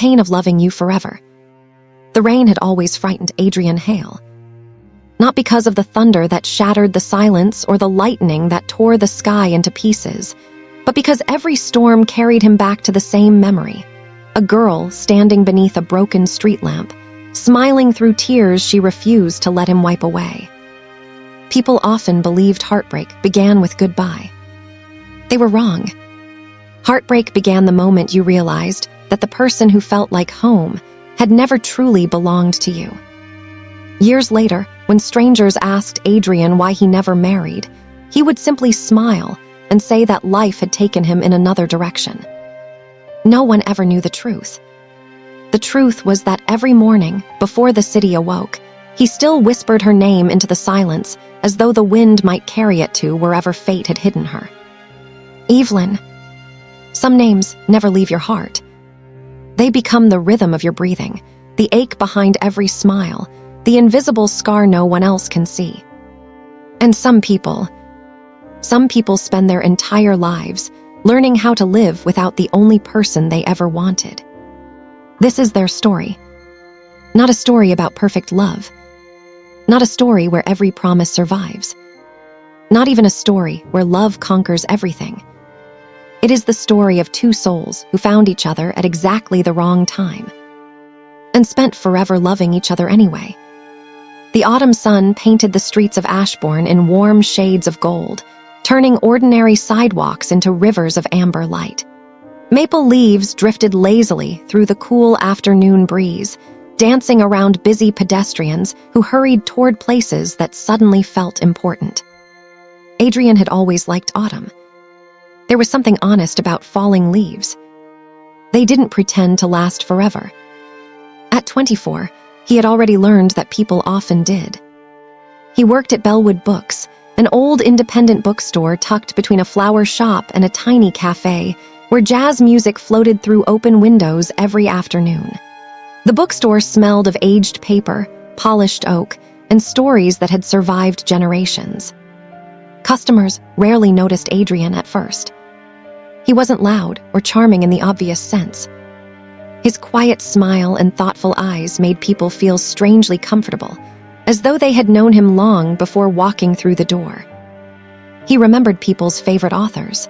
pain of loving you forever. The rain had always frightened Adrian Hale. Not because of the thunder that shattered the silence or the lightning that tore the sky into pieces, but because every storm carried him back to the same memory. A girl standing beneath a broken street lamp, smiling through tears she refused to let him wipe away. People often believed heartbreak began with goodbye. They were wrong. Heartbreak began the moment you realized that the person who felt like home had never truly belonged to you. Years later, when strangers asked Adrian why he never married, he would simply smile and say that life had taken him in another direction. No one ever knew the truth. The truth was that every morning, before the city awoke, he still whispered her name into the silence as though the wind might carry it to wherever fate had hidden her. Evelyn. Some names never leave your heart. They become the rhythm of your breathing, the ache behind every smile, the invisible scar no one else can see. And some people spend their entire lives learning how to live without the only person they ever wanted. This is their story. Not a story about perfect love. Not a story where every promise survives. Not even a story where love conquers everything. It is the story of two souls who found each other at exactly the wrong time and spent forever loving each other anyway. The autumn sun painted the streets of Ashbourne in warm shades of gold, turning ordinary sidewalks into rivers of amber light. Maple leaves drifted lazily through the cool afternoon breeze, dancing around busy pedestrians who hurried toward places that suddenly felt important. Adrian had always liked autumn. There was something honest about falling leaves. They didn't pretend to last forever. At 24, he had already learned that people often did. He worked at Bellwood Books, an old independent bookstore tucked between a flower shop and a tiny cafe where jazz music floated through open windows every afternoon. The bookstore smelled of aged paper, polished oak, and stories that had survived generations. Customers rarely noticed Adrian at first. He wasn't loud or charming in the obvious sense. His quiet smile and thoughtful eyes made people feel strangely comfortable, as though they had known him long before walking through the door. He remembered people's favorite authors.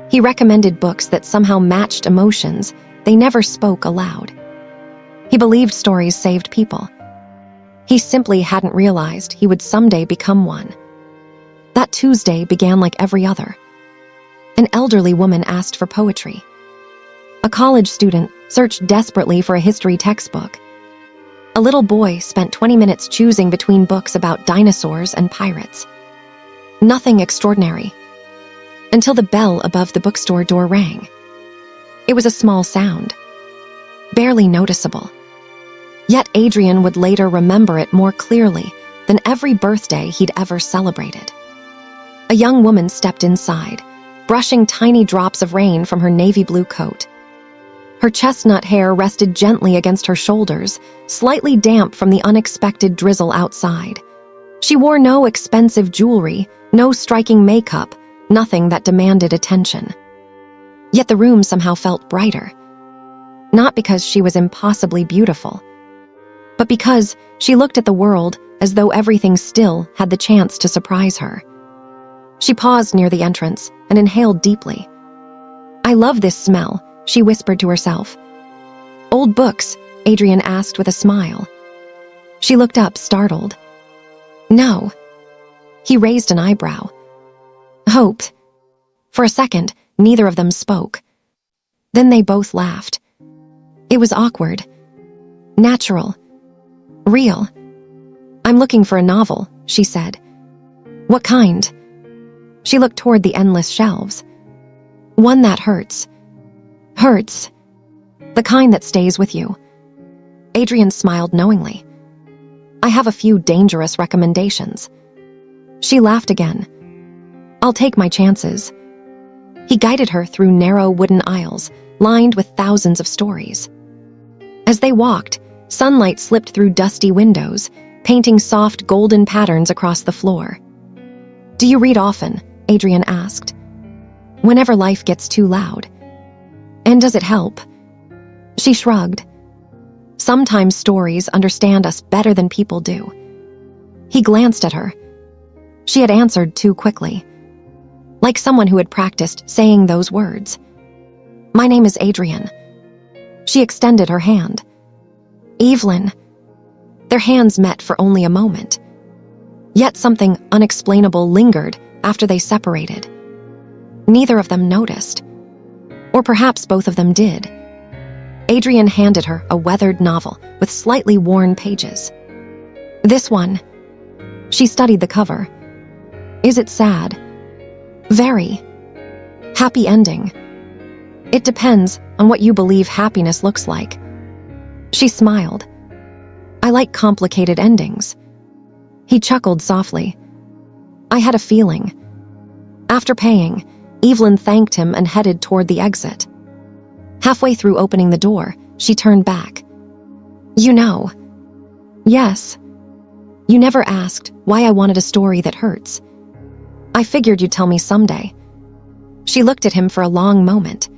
He recommended books that somehow matched emotions they never spoke aloud. He believed stories saved people. He simply hadn't realized he would someday become one. That Tuesday began like every other. An elderly woman asked for poetry. A college student searched desperately for a history textbook. A little boy spent 20 minutes choosing between books about dinosaurs and pirates. Nothing extraordinary, until the bell above the bookstore door rang. It was a small sound, barely noticeable. Yet Adrian would later remember it more clearly than every birthday he'd ever celebrated. A young woman stepped inside, brushing tiny drops of rain from her navy blue coat. Her chestnut hair rested gently against her shoulders, slightly damp from the unexpected drizzle outside. She wore no expensive jewelry, no striking makeup, nothing that demanded attention. Yet the room somehow felt brighter. Not because she was impossibly beautiful, but because she looked at the world as though everything still had the chance to surprise her. She paused near the entrance and inhaled deeply. "I love this smell," she whispered to herself. "Old books?" Adrian asked with a smile. She looked up, startled. "No." He raised an eyebrow. "Hoped." For a second, neither of them spoke. Then they both laughed. It was awkward. Natural. Real. "I'm looking for a novel," she said. "What kind?" She looked toward the endless shelves. "One that hurts. Hurts. The kind that stays with you." Adrian smiled knowingly. "I have a few dangerous recommendations." She laughed again. "I'll take my chances." He guided her through narrow wooden aisles, lined with thousands of stories. As they walked, sunlight slipped through dusty windows, painting soft golden patterns across the floor. "Do you read often?" Adrian asked. "Whenever life gets too loud." "And does it help?" She shrugged. Sometimes stories understand us better than people do. He glanced at her. She had answered too quickly, like someone who had practiced saying those words. My name is Adrian. She extended her hand. Evelyn. Their hands met for only a moment. Yet something unexplainable lingered after they separated. Neither of them noticed. Or perhaps both of them did. Adrian handed her a weathered novel with slightly worn pages. This one. She studied the cover. Is it sad? Very. Happy ending. It depends on what you believe happiness looks like. She smiled. I like complicated endings. He chuckled softly. I had a feeling. After paying, Evelyn thanked him and headed toward the exit. Halfway through opening the door, she turned back. You know. Yes. You never asked why I wanted a story that hurts. I figured you'd tell me someday. She looked at him for a long moment.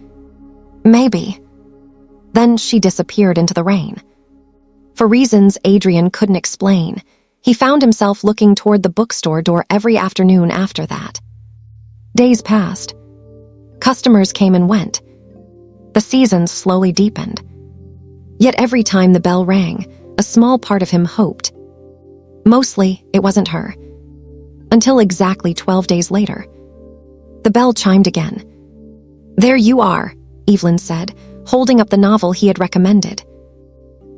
Maybe. Then she disappeared into the rain. For reasons Adrian couldn't explain, he found himself looking toward the bookstore door every afternoon after that. Days passed. Customers came and went. The seasons slowly deepened. Yet every time the bell rang, a small part of him hoped. Mostly, it wasn't her. Until exactly 12 days later. The bell chimed again. There you are, Evelyn said, holding up the novel he had recommended.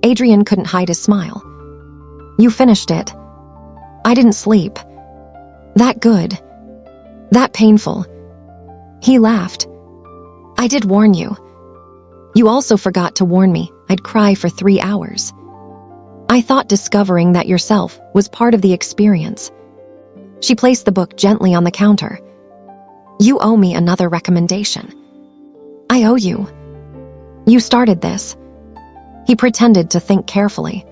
Adrian couldn't hide his smile. You finished it. I didn't sleep. That good. That painful. He laughed. I did warn you. You also forgot to warn me I'd cry for 3 hours. I thought discovering that yourself was part of the experience. She placed the book gently on the counter. You owe me another recommendation. I owe you. You started this. He pretended to think carefully.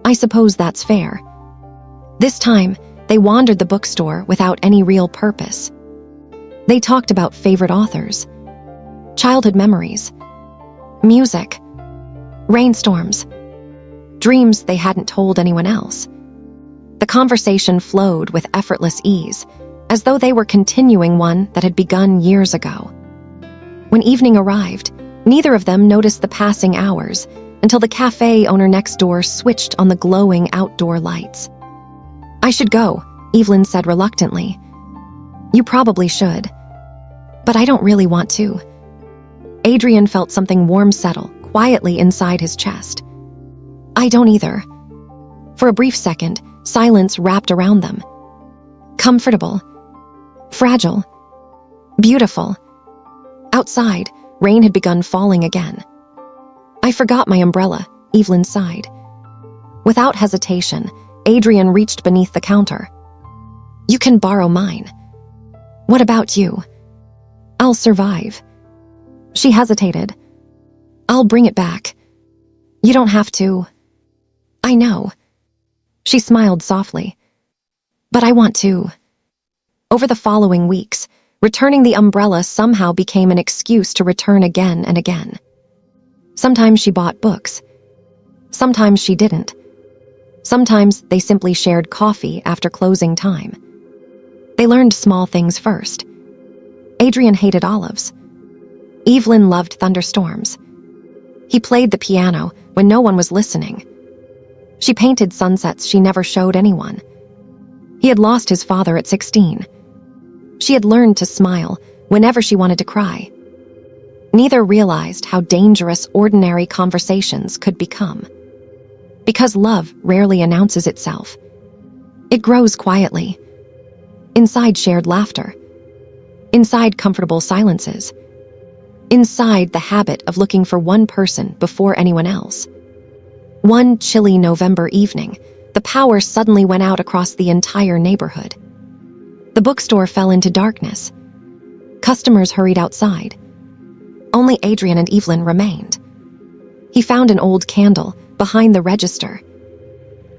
I suppose that's fair. This time, they wandered the bookstore without any real purpose. They talked about favorite authors, childhood memories, music, rainstorms, dreams they hadn't told anyone else. The conversation flowed with effortless ease, as though they were continuing one that had begun years ago. When evening arrived, neither of them noticed the passing hours until the cafe owner next door switched on the glowing outdoor lights. I should go, Evelyn said reluctantly. You probably should. But I don't really want to. Adrian felt something warm settle quietly inside his chest. I don't either. For a brief second, silence wrapped around them. Comfortable. Fragile. Beautiful. Outside, rain had begun falling again. I forgot my umbrella, Evelyn sighed. Without hesitation, Adrian reached beneath the counter. You can borrow mine. What about you? I'll survive. She hesitated. I'll bring it back. You don't have to. I know. She smiled softly. But I want to. Over the following weeks, returning the umbrella somehow became an excuse to return again and again. Sometimes she bought books. Sometimes she didn't. Sometimes they simply shared coffee after closing time. They learned small things first. Adrian hated olives. Evelyn loved thunderstorms. He played the piano when no one was listening. She painted sunsets she never showed anyone. He had lost his father at 16. She had learned to smile whenever she wanted to cry. Neither realized how dangerous ordinary conversations could become. Because love rarely announces itself. It grows quietly. Inside shared laughter. Inside comfortable silences. Inside the habit of looking for one person before anyone else. One chilly November evening, the power suddenly went out across the entire neighborhood. The bookstore fell into darkness. Customers hurried outside. Only Adrian and Evelyn remained. He found an old candle behind the register.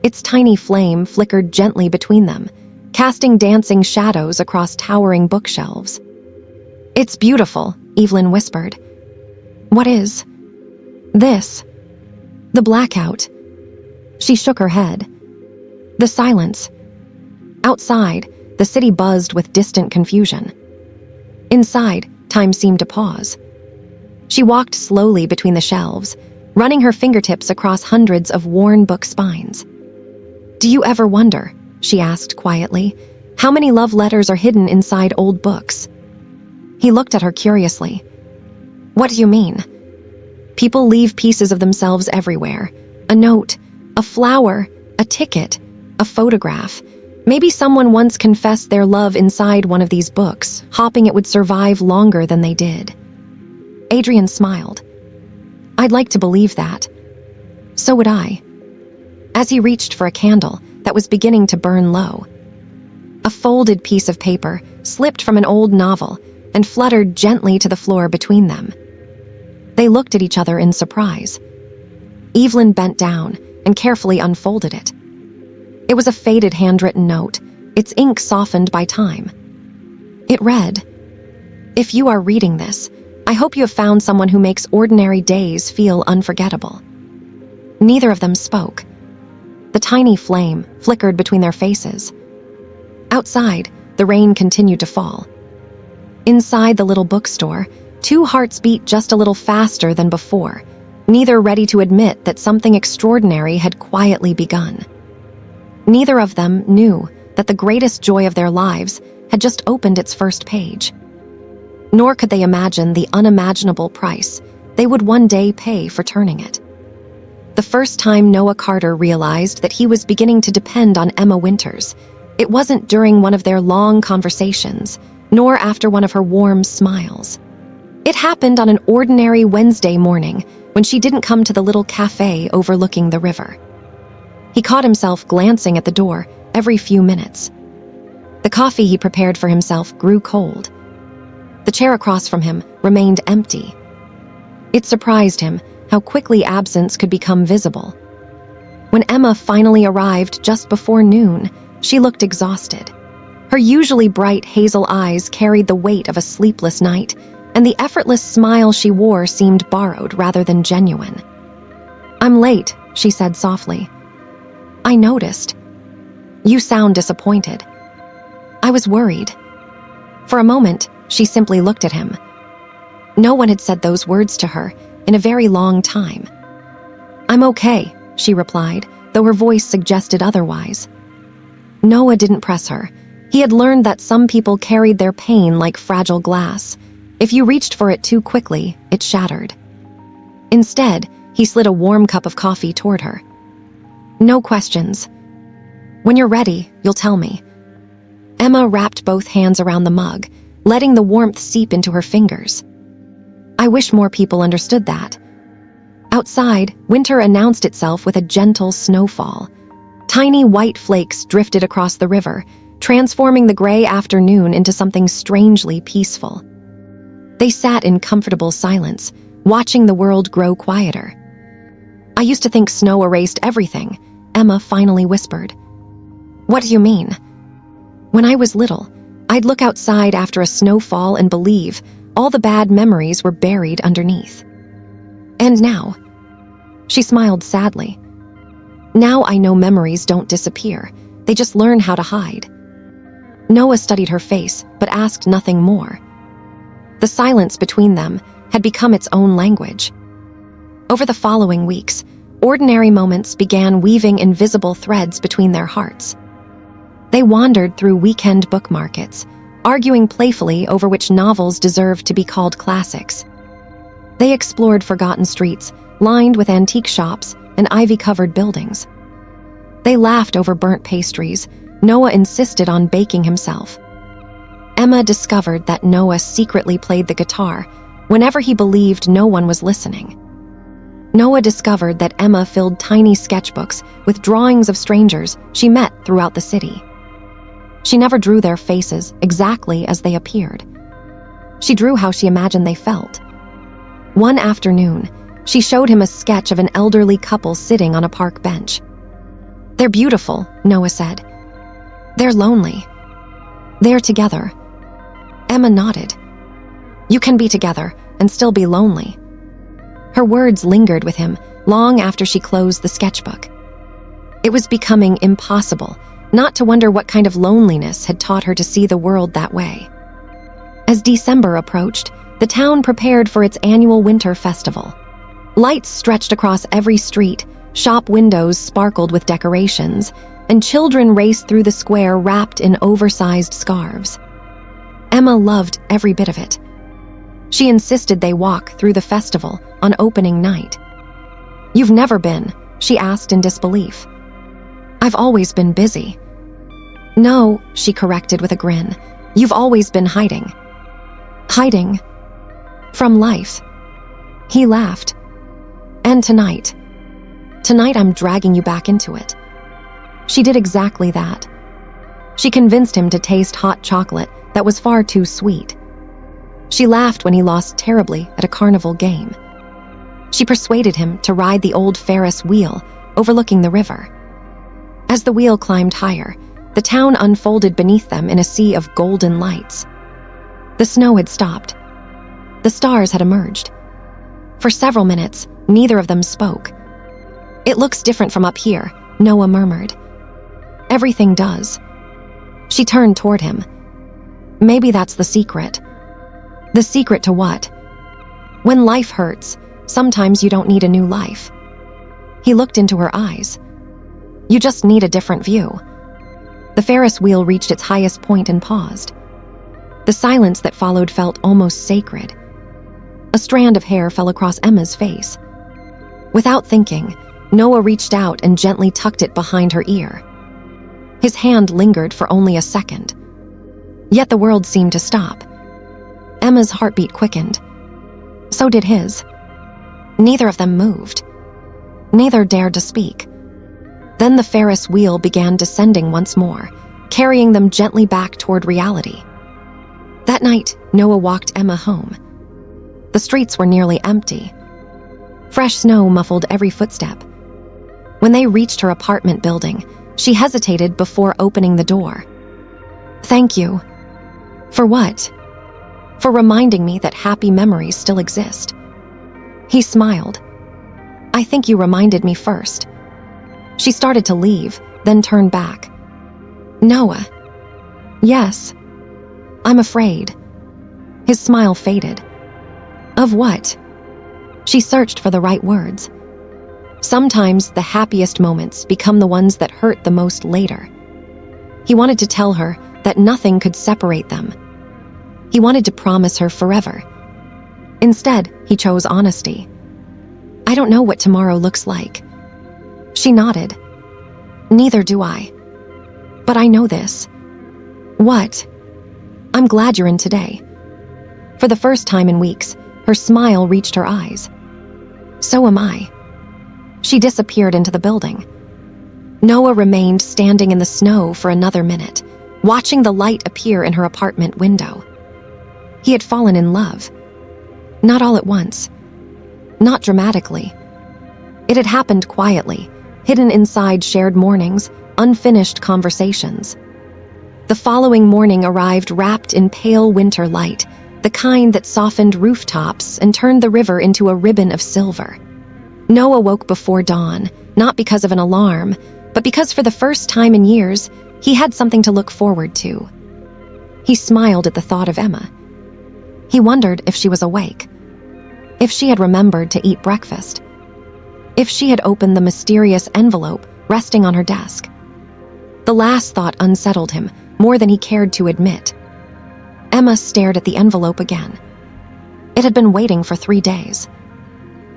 Its tiny flame flickered gently between them, casting dancing shadows across towering bookshelves. It's beautiful, Evelyn whispered. What is? This. The blackout. She shook her head. The silence. Outside, the city buzzed with distant confusion. Inside, time seemed to pause. She walked slowly between the shelves, running her fingertips across hundreds of worn book spines. "Do you ever wonder," she asked quietly, "how many love letters are hidden inside old books?" He looked at her curiously. "What do you mean?" "People leave pieces of themselves everywhere. A note, a flower, a ticket, a photograph. Maybe someone once confessed their love inside one of these books, hoping it would survive longer than they did." Adrian smiled. "I'd like to believe that." "So would I." As he reached for a candle that was beginning to burn low, a folded piece of paper slipped from an old novel and fluttered gently to the floor between them. They looked at each other in surprise. Evelyn bent down and carefully unfolded it. It was a faded handwritten note, its ink softened by time. It read, "If you are reading this, I hope you have found someone who makes ordinary days feel unforgettable." Neither of them spoke. The tiny flame flickered between their faces. Outside, the rain continued to fall. Inside the little bookstore, two hearts beat just a little faster than before, neither ready to admit that something extraordinary had quietly begun. Neither of them knew that the greatest joy of their lives had just opened its first page. Nor could they imagine the unimaginable price they would one day pay for turning it. The first time Noah Carter realized that he was beginning to depend on Emma Winters, it wasn't during one of their long conversations, nor after one of her warm smiles. It happened on an ordinary Wednesday morning when she didn't come to the little cafe overlooking the river. He caught himself glancing at the door every few minutes. The coffee he prepared for himself grew cold. The chair across from him remained empty. It surprised him how quickly absence could become visible. When Emma finally arrived just before noon, she looked exhausted. Her usually bright hazel eyes carried the weight of a sleepless night, and the effortless smile she wore seemed borrowed rather than genuine. "I'm late," she said softly. "I noticed. You sound disappointed." "I was worried." For a moment, she simply looked at him. No one had said those words to her in a very long time. "I'm okay," she replied, though her voice suggested otherwise. Noah didn't press her. He had learned that some people carried their pain like fragile glass. If you reached for it too quickly, it shattered. Instead, he slid a warm cup of coffee toward her. "No questions. When you're ready, you'll tell me." Emma wrapped both hands around the mug, letting the warmth seep into her fingers. "I wish more people understood that." Outside, winter announced itself with a gentle snowfall. Tiny white flakes drifted across the river, transforming the gray afternoon into something strangely peaceful. They sat in comfortable silence, watching the world grow quieter. "I used to think snow erased everything," Emma finally whispered. "What do you mean?" "When I was little, I'd look outside after a snowfall and believe all the bad memories were buried underneath. And now," she smiled sadly, "now I know memories don't disappear, they just learn how to hide." Noah studied her face, but asked nothing more. The silence between them had become its own language. Over the following weeks, ordinary moments began weaving invisible threads between their hearts. They wandered through weekend book markets, arguing playfully over which novels deserved to be called classics. They explored forgotten streets, lined with antique shops and ivy-covered buildings. They laughed over burnt pastries. Noah insisted on baking himself. Emma discovered that Noah secretly played the guitar whenever he believed no one was listening. Noah discovered that Emma filled tiny sketchbooks with drawings of strangers she met throughout the city. She never drew their faces exactly as they appeared. She drew how she imagined they felt. One afternoon, she showed him a sketch of an elderly couple sitting on a park bench. "They're beautiful," Noah said. "They're lonely. They're together." Emma nodded. "You can be together and still be lonely." Her words lingered with him long after she closed the sketchbook. It was becoming impossible not to wonder what kind of loneliness had taught her to see the world that way. As December approached, the town prepared for its annual winter festival. Lights stretched across every street, shop windows sparkled with decorations, and children raced through the square wrapped in oversized scarves. Emma loved every bit of it. She insisted they walk through the festival on opening night. "You've never been?" she asked in disbelief. "I've always been busy." "No," she corrected with a grin. "You've always been hiding." "Hiding? From life?" He laughed. "And tonight. Tonight I'm dragging you back into it." She did exactly that. She convinced him to taste hot chocolate that was far too sweet. She laughed when he lost terribly at a carnival game. She persuaded him to ride the old Ferris wheel overlooking the river. As the wheel climbed higher, the town unfolded beneath them in a sea of golden lights. The snow had stopped. The stars had emerged. For several minutes, neither of them spoke. "It looks different from up here," Noah murmured. "Everything does." She turned toward him. "Maybe that's the secret." "The secret to what?" "When life hurts, sometimes you don't need a new life." He looked into her eyes. "You just need a different view." The Ferris wheel reached its highest point and paused. The silence that followed felt almost sacred. A strand of hair fell across Emma's face. Without thinking, Noah reached out and gently tucked it behind her ear. His hand lingered for only a second. Yet the world seemed to stop. Emma's heartbeat quickened. So did his. Neither of them moved. Neither dared to speak. Then the Ferris wheel began descending once more, carrying them gently back toward reality. That night, Noah walked Emma home. The streets were nearly empty. Fresh snow muffled every footstep. When they reached her apartment building, she hesitated before opening the door. "Thank you." "For what?" "For reminding me that happy memories still exist." He smiled. "I think you reminded me first." She started to leave, then turned back. "Noah." "Yes." "I'm afraid." His smile faded. "Of what?" She searched for the right words. Sometimes the happiest moments become the ones that hurt the most later. He wanted to tell her that nothing could separate them. He wanted to promise her forever. Instead, he chose honesty. "I don't know what tomorrow looks like." She nodded. "Neither do I. But I know this." "What?" "I'm glad you're in today." For the first time in weeks, her smile reached her eyes. "So am I." She disappeared into the building. Noah remained standing in the snow for another minute, watching the light appear in her apartment window. He had fallen in love. Not all at once. Not dramatically. It had happened quietly, hidden inside shared mornings, unfinished conversations. The following morning arrived wrapped in pale winter light, the kind that softened rooftops and turned the river into a ribbon of silver. Noah woke before dawn, not because of an alarm, but because for the first time in years, he had something to look forward to. He smiled at the thought of Emma. He wondered if she was awake, if she had remembered to eat breakfast, if she had opened the mysterious envelope resting on her desk. The last thought unsettled him more than he cared to admit. Emma stared at the envelope again. It had been waiting for 3 days.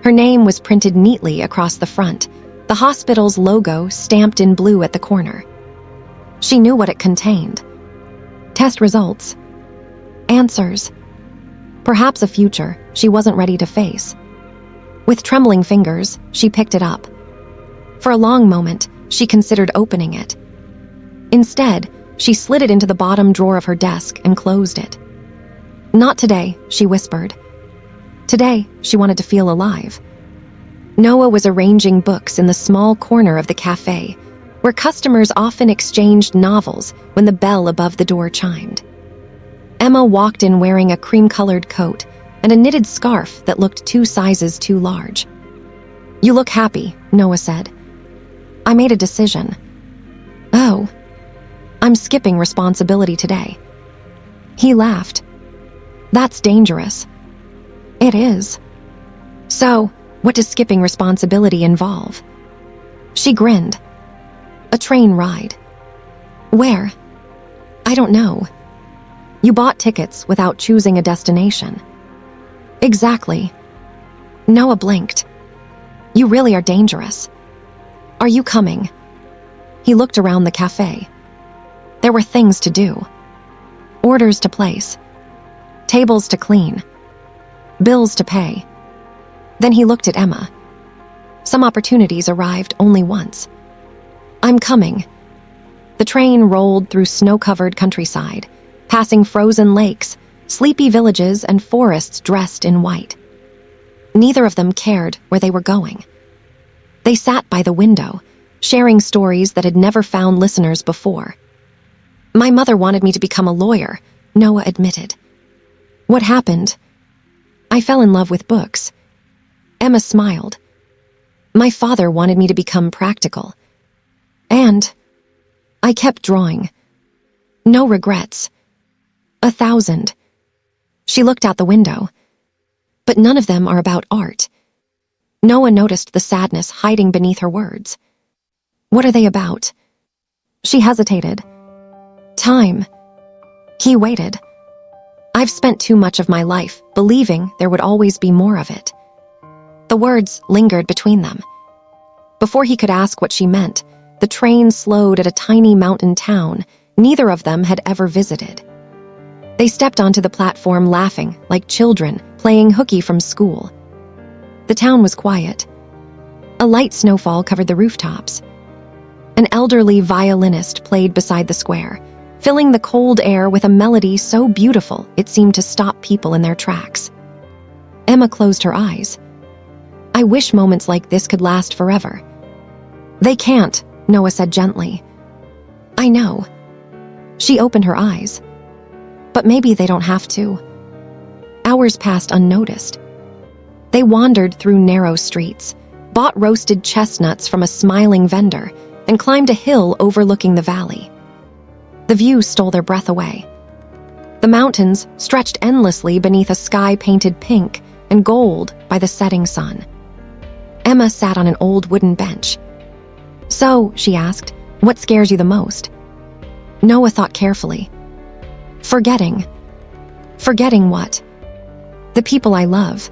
Her name was printed neatly across the front, the hospital's logo stamped in blue at the corner. She knew what it contained. Test results. Answers. Perhaps a future she wasn't ready to face. With trembling fingers, she picked it up. For a long moment, she considered opening it. Instead, she slid it into the bottom drawer of her desk and closed it. "Not today," she whispered. Today, she wanted to feel alive. Noah was arranging books in the small corner of the cafe, where customers often exchanged novels when the bell above the door chimed. Emma walked in wearing a cream-colored coat, and a knitted scarf that looked 2 sizes too large. "You look happy," Noah said. "I made a decision." "Oh, I'm skipping responsibility today." He laughed. "That's dangerous." "It is." "So, what does skipping responsibility involve?" She grinned. "A train ride." "Where?" "I don't know." "You bought tickets without choosing a destination." "Exactly." Noah blinked. "You really are dangerous." "Are you coming?" He looked around the cafe. There were things to do. Orders to place. Tables to clean. Bills to pay. Then he looked at Emma. Some opportunities arrived only once. "I'm coming." The train rolled through snow-covered countryside, passing frozen lakes, sleepy villages, and forests dressed in white. Neither of them cared where they were going. They sat by the window, sharing stories that had never found listeners before. "My mother wanted me to become a lawyer," Noah admitted. "What happened?" "I fell in love with books." Emma smiled. "My father wanted me to become practical. And I kept drawing. No regrets. 1,000. She looked out the window. "But none of them are about art." Noah noticed the sadness hiding beneath her words. "What are they about?" She hesitated. "Time." He waited. "I've spent too much of my life believing there would always be more of it." The words lingered between them. Before he could ask what she meant, the train slowed at a tiny mountain town neither of them had ever visited. They stepped onto the platform laughing like children playing hooky from school. The town was quiet. A light snowfall covered the rooftops. An elderly violinist played beside the square, filling the cold air with a melody so beautiful it seemed to stop people in their tracks. Emma closed her eyes. "I wish moments like this could last forever." "They can't," Noah said gently. "I know." She opened her eyes. "But maybe they don't have to." Hours passed unnoticed. They wandered through narrow streets, bought roasted chestnuts from a smiling vendor, and climbed a hill overlooking the valley. The view stole their breath away. The mountains stretched endlessly beneath a sky painted pink and gold by the setting sun. Emma sat on an old wooden bench. "So," she asked, "what scares you the most?" Noah thought carefully. "Forgetting." "Forgetting what?" "The people I love."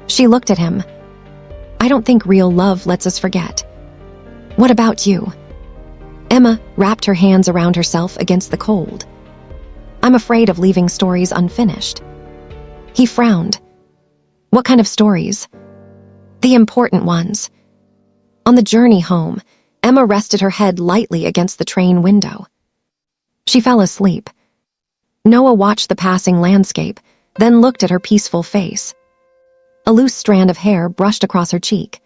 She looked at him. "I don't think real love lets us forget." "What about you?" Emma wrapped her hands around herself against the cold. "I'm afraid of leaving stories unfinished." He frowned. "What kind of stories?" "The important ones." On the journey home, Emma rested her head lightly against the train window. She fell asleep. Noah watched the passing landscape, then looked at her peaceful face. A loose strand of hair brushed across her cheek.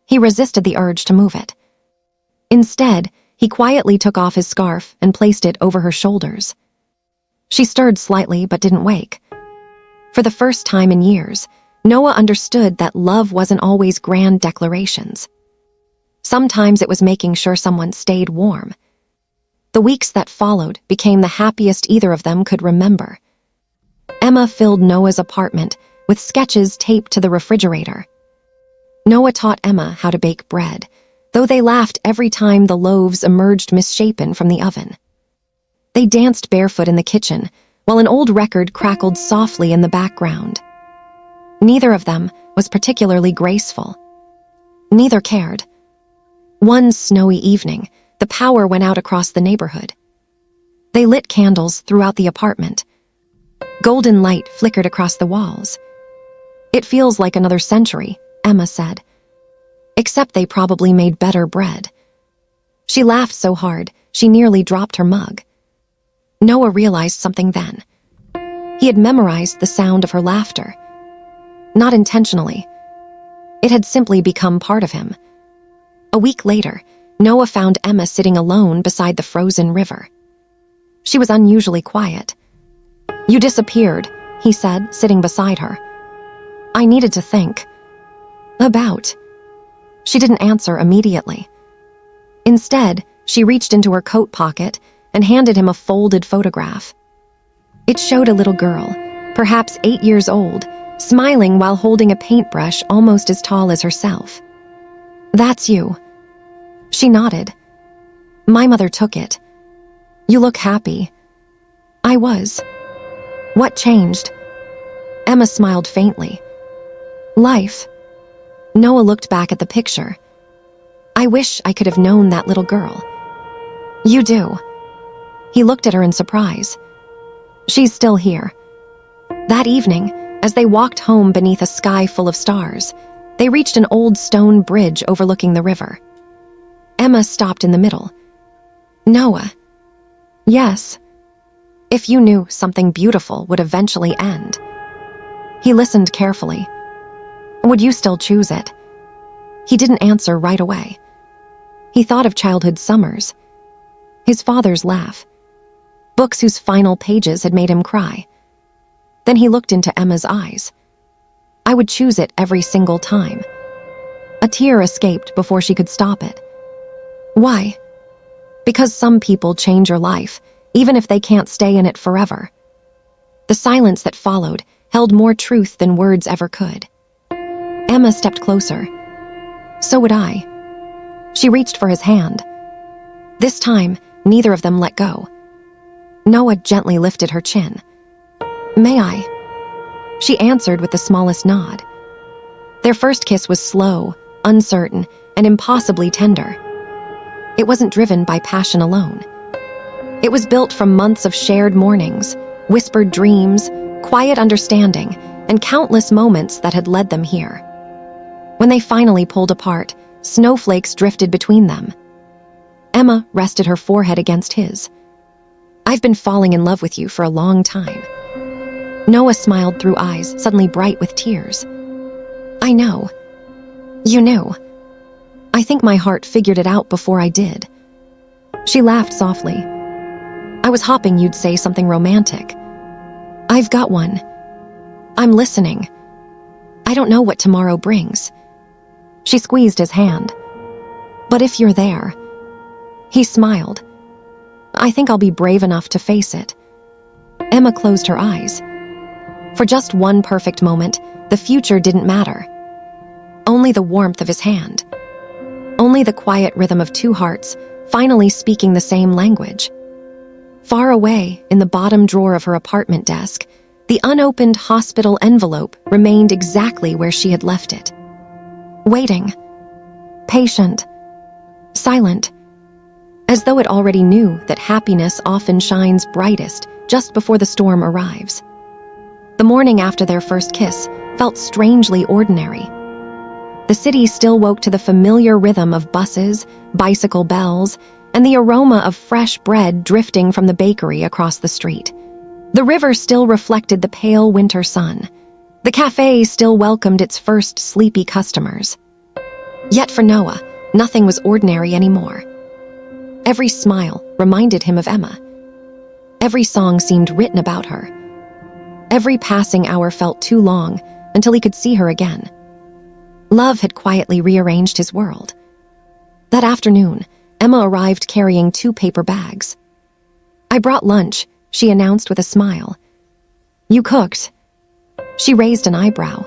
He resisted the urge to move it. Instead, he quietly took off his scarf and placed it over her shoulders. She stirred slightly but didn't wake. For the first time in years, Noah understood that love wasn't always grand declarations. Sometimes it was making sure someone stayed warm. The weeks that followed became the happiest either of them could remember. Emma filled Noah's apartment with sketches taped to the refrigerator. Noah taught Emma how to bake bread, though they laughed every time the loaves emerged misshapen from the oven. They danced barefoot in the kitchen, while an old record crackled softly in the background. Neither of them was particularly graceful. Neither cared. One snowy evening, the power went out across the neighborhood. They lit candles throughout the apartment. Golden light flickered across the walls. "It feels like another century," Emma said. "Except they probably made better bread." She laughed so hard, she nearly dropped her mug. Noah realized something then. He had memorized the sound of her laughter. Not intentionally. It had simply become part of him. A week later, Noah found Emma sitting alone beside the frozen river. She was unusually quiet. "You disappeared," he said, sitting beside her. I needed to think. About. She didn't answer immediately. Instead, she reached into her coat pocket and handed him a folded photograph. It showed a little girl, perhaps 8 years old, smiling while holding a paintbrush almost as tall as herself. That's you. She nodded. My mother took it. You look happy. I was. What changed? Emma smiled faintly. Life. Noah looked back at the picture. I wish I could have known that little girl. You do. He looked at her in surprise. She's still here. That evening, as they walked home beneath a sky full of stars, they reached an old stone bridge overlooking the river. Emma stopped in the middle. Noah. Yes. If you knew something beautiful would eventually end. He listened carefully. Would you still choose it? He didn't answer right away. He thought of childhood summers. His father's laugh. Books whose final pages had made him cry. Then he looked into Emma's eyes. I would choose it every single time. A tear escaped before she could stop it. Why? Because some people change your life, even if they can't stay in it forever. The silence that followed held more truth than words ever could. Emma stepped closer. So would I. She reached for his hand. This time, neither of them let go. Noah gently lifted her chin. May I? She answered with the smallest nod. Their first kiss was slow, uncertain, and impossibly tender. It wasn't driven by passion alone. It was built from months of shared mornings, whispered dreams, quiet understanding, and countless moments that had led them here. When they finally pulled apart, snowflakes drifted between them. Emma rested her forehead against his. I've been falling in love with you for a long time. Noah smiled through eyes suddenly bright with tears. I know. You knew. I think my heart figured it out before I did. She laughed softly. I was hoping you'd say something romantic. I've got one. I'm listening. I don't know what tomorrow brings. She squeezed his hand. But if you're there. He smiled. I think I'll be brave enough to face it. Emma closed her eyes. For just one perfect moment, the future didn't matter. Only the warmth of his hand. Only the quiet rhythm of two hearts finally speaking the same language. Far away, in the bottom drawer of her apartment desk, the unopened hospital envelope remained exactly where she had left it. Waiting. Patient. Silent. As though it already knew that happiness often shines brightest just before the storm arrives. The morning after their first kiss felt strangely ordinary. The city still woke to the familiar rhythm of buses, bicycle bells, and the aroma of fresh bread drifting from the bakery across the street. The river still reflected the pale winter sun. The cafe still welcomed its first sleepy customers. Yet for Noah, nothing was ordinary anymore. Every smile reminded him of Emma. Every song seemed written about her. Every passing hour felt too long until he could see her again. Love had quietly rearranged his world. That afternoon, Emma arrived carrying 2 paper bags. I brought lunch, she announced with a smile. You cooked. She raised an eyebrow.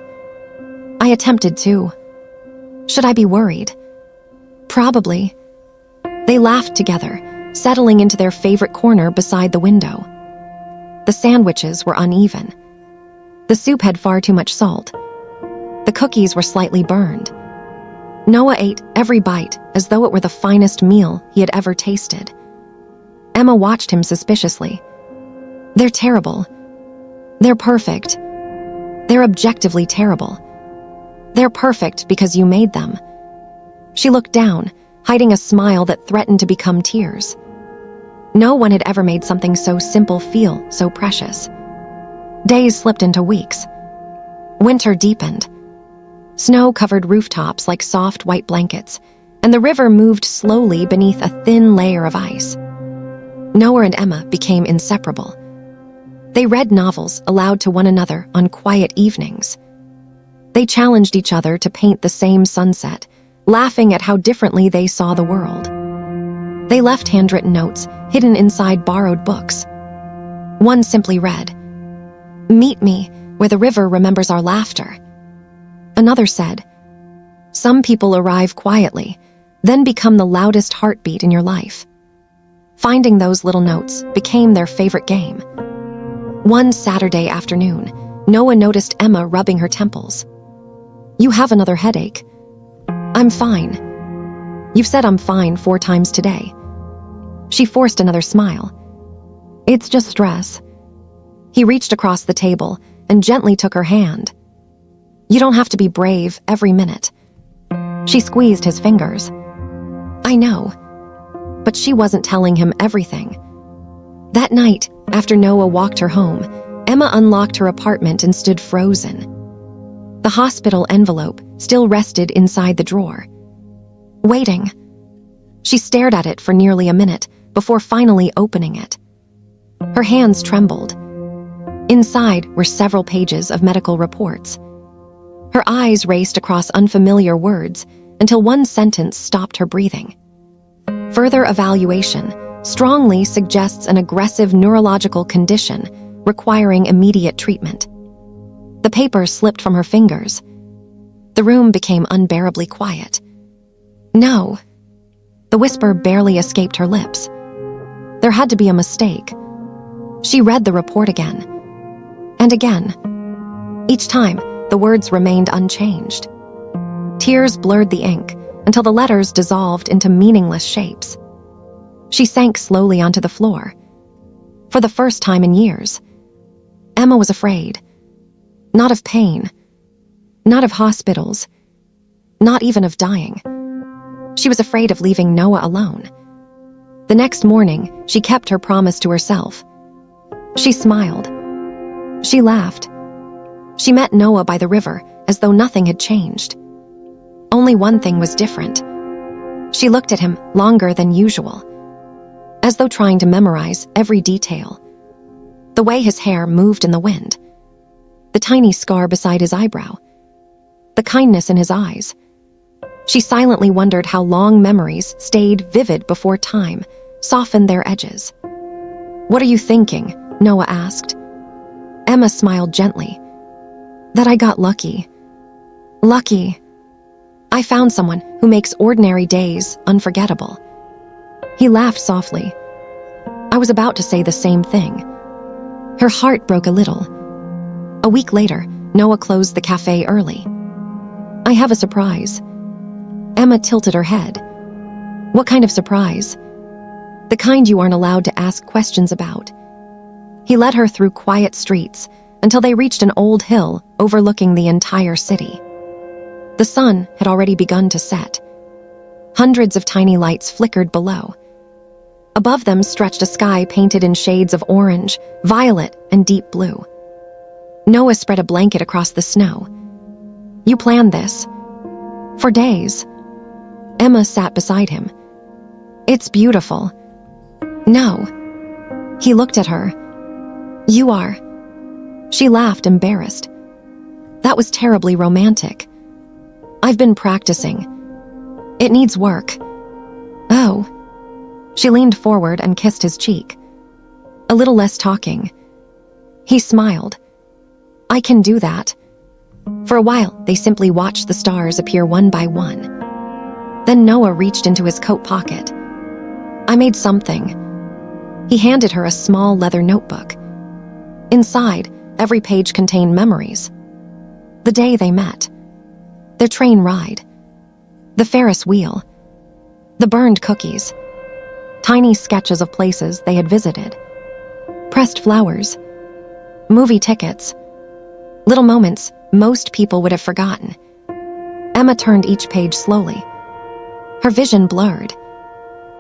I attempted to. Should I be worried? Probably. They laughed together, settling into their favorite corner beside the window. The sandwiches were uneven. The soup had far too much salt. The cookies were slightly burned. Noah ate every bite as though it were the finest meal he had ever tasted. Emma watched him suspiciously. They're terrible. They're perfect. They're objectively terrible. They're perfect because you made them. She looked down, hiding a smile that threatened to become tears. No one had ever made something so simple feel so precious. Days slipped into weeks. Winter deepened. Snow covered rooftops like soft white blankets, and the river moved slowly beneath a thin layer of ice. Noah and Emma became inseparable. They read novels aloud to one another on quiet evenings. They challenged each other to paint the same sunset, laughing at how differently they saw the world. They left handwritten notes hidden inside borrowed books. One simply read, "Meet me where the river remembers our laughter." Another said, "Some people arrive quietly, then become the loudest heartbeat in your life." Finding those little notes became their favorite game. One Saturday afternoon, Noah noticed Emma rubbing her temples. "You have another headache." "I'm fine." "You've said I'm fine 4 times today." She forced another smile. "It's just stress." He reached across the table and gently took her hand. "You don't have to be brave every minute." She squeezed his fingers. "I know." But she wasn't telling him everything. That night, after Noah walked her home, Emma unlocked her apartment and stood frozen. The hospital envelope still rested inside the drawer. Waiting. She stared at it for nearly a minute before finally opening it. Her hands trembled. Inside were several pages of medical reports. Her eyes raced across unfamiliar words until one sentence stopped her breathing. "Further evaluation strongly suggests an aggressive neurological condition requiring immediate treatment." The paper slipped from her fingers. The room became unbearably quiet. "No." The whisper barely escaped her lips. There had to be a mistake. She read the report again. And again. Each time, the words remained unchanged. Tears blurred the ink until the letters dissolved into meaningless shapes. She sank slowly onto the floor. For the first time in years, Emma was afraid. Not of pain. Not of hospitals. Not even of dying. She was afraid of leaving Noah alone. The next morning, she kept her promise to herself. She smiled. She laughed. She met Noah by the river as though nothing had changed. Only one thing was different. She looked at him longer than usual, as though trying to memorize every detail. The way his hair moved in the wind, the tiny scar beside his eyebrow, the kindness in his eyes. She silently wondered how long memories stayed vivid before time softened their edges. "What are you thinking?" Noah asked. Emma smiled gently. "That I got lucky. Lucky. I found someone who makes ordinary days unforgettable." He laughed softly. "I was about to say the same thing." Her heart broke a little. A week later, Noah closed the cafe early. "I have a surprise." Emma tilted her head. "What kind of surprise?" "The kind you aren't allowed to ask questions about." He led her through quiet streets until they reached an old hill overlooking the entire city. The sun had already begun to set. Hundreds of tiny lights flickered below. Above them stretched a sky painted in shades of orange, violet, and deep blue. Noah spread a blanket across the snow. "You planned this?" "For days." Emma sat beside him. "It's beautiful." "No." He looked at her. "You are." She laughed, embarrassed. "That was terribly romantic." "I've been practicing. It needs work." "Oh." She leaned forward and kissed his cheek. "A little less talking." He smiled. "I can do that." For a while, they simply watched the stars appear one by one. Then Noah reached into his coat pocket. "I made something." He handed her a small leather notebook. Inside, every page contained memories. The day they met. Their train ride. The Ferris wheel. The burned cookies. Tiny sketches of places they had visited. Pressed flowers. Movie tickets. Little moments most people would have forgotten. Emma turned each page slowly. Her vision blurred.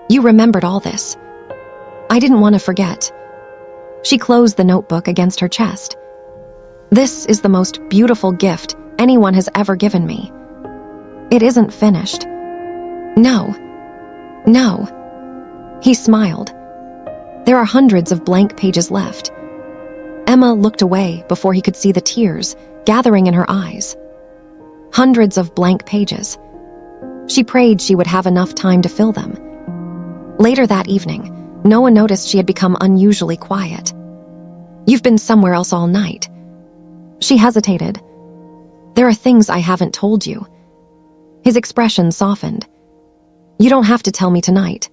"You remembered all this." "I didn't want to forget." She closed the notebook against her chest. "This is the most beautiful gift anyone has ever given me. It isn't finished." "No. No." He smiled. "There are hundreds of blank pages left. Emma looked away before he could see the tears gathering in her eyes. Hundreds of blank pages. She prayed she would have enough time to fill them. Later that evening, Noah noticed she had become unusually quiet. "You've been somewhere else all night." She hesitated. "There are things I haven't told you." His expression softened. "You don't have to tell me tonight."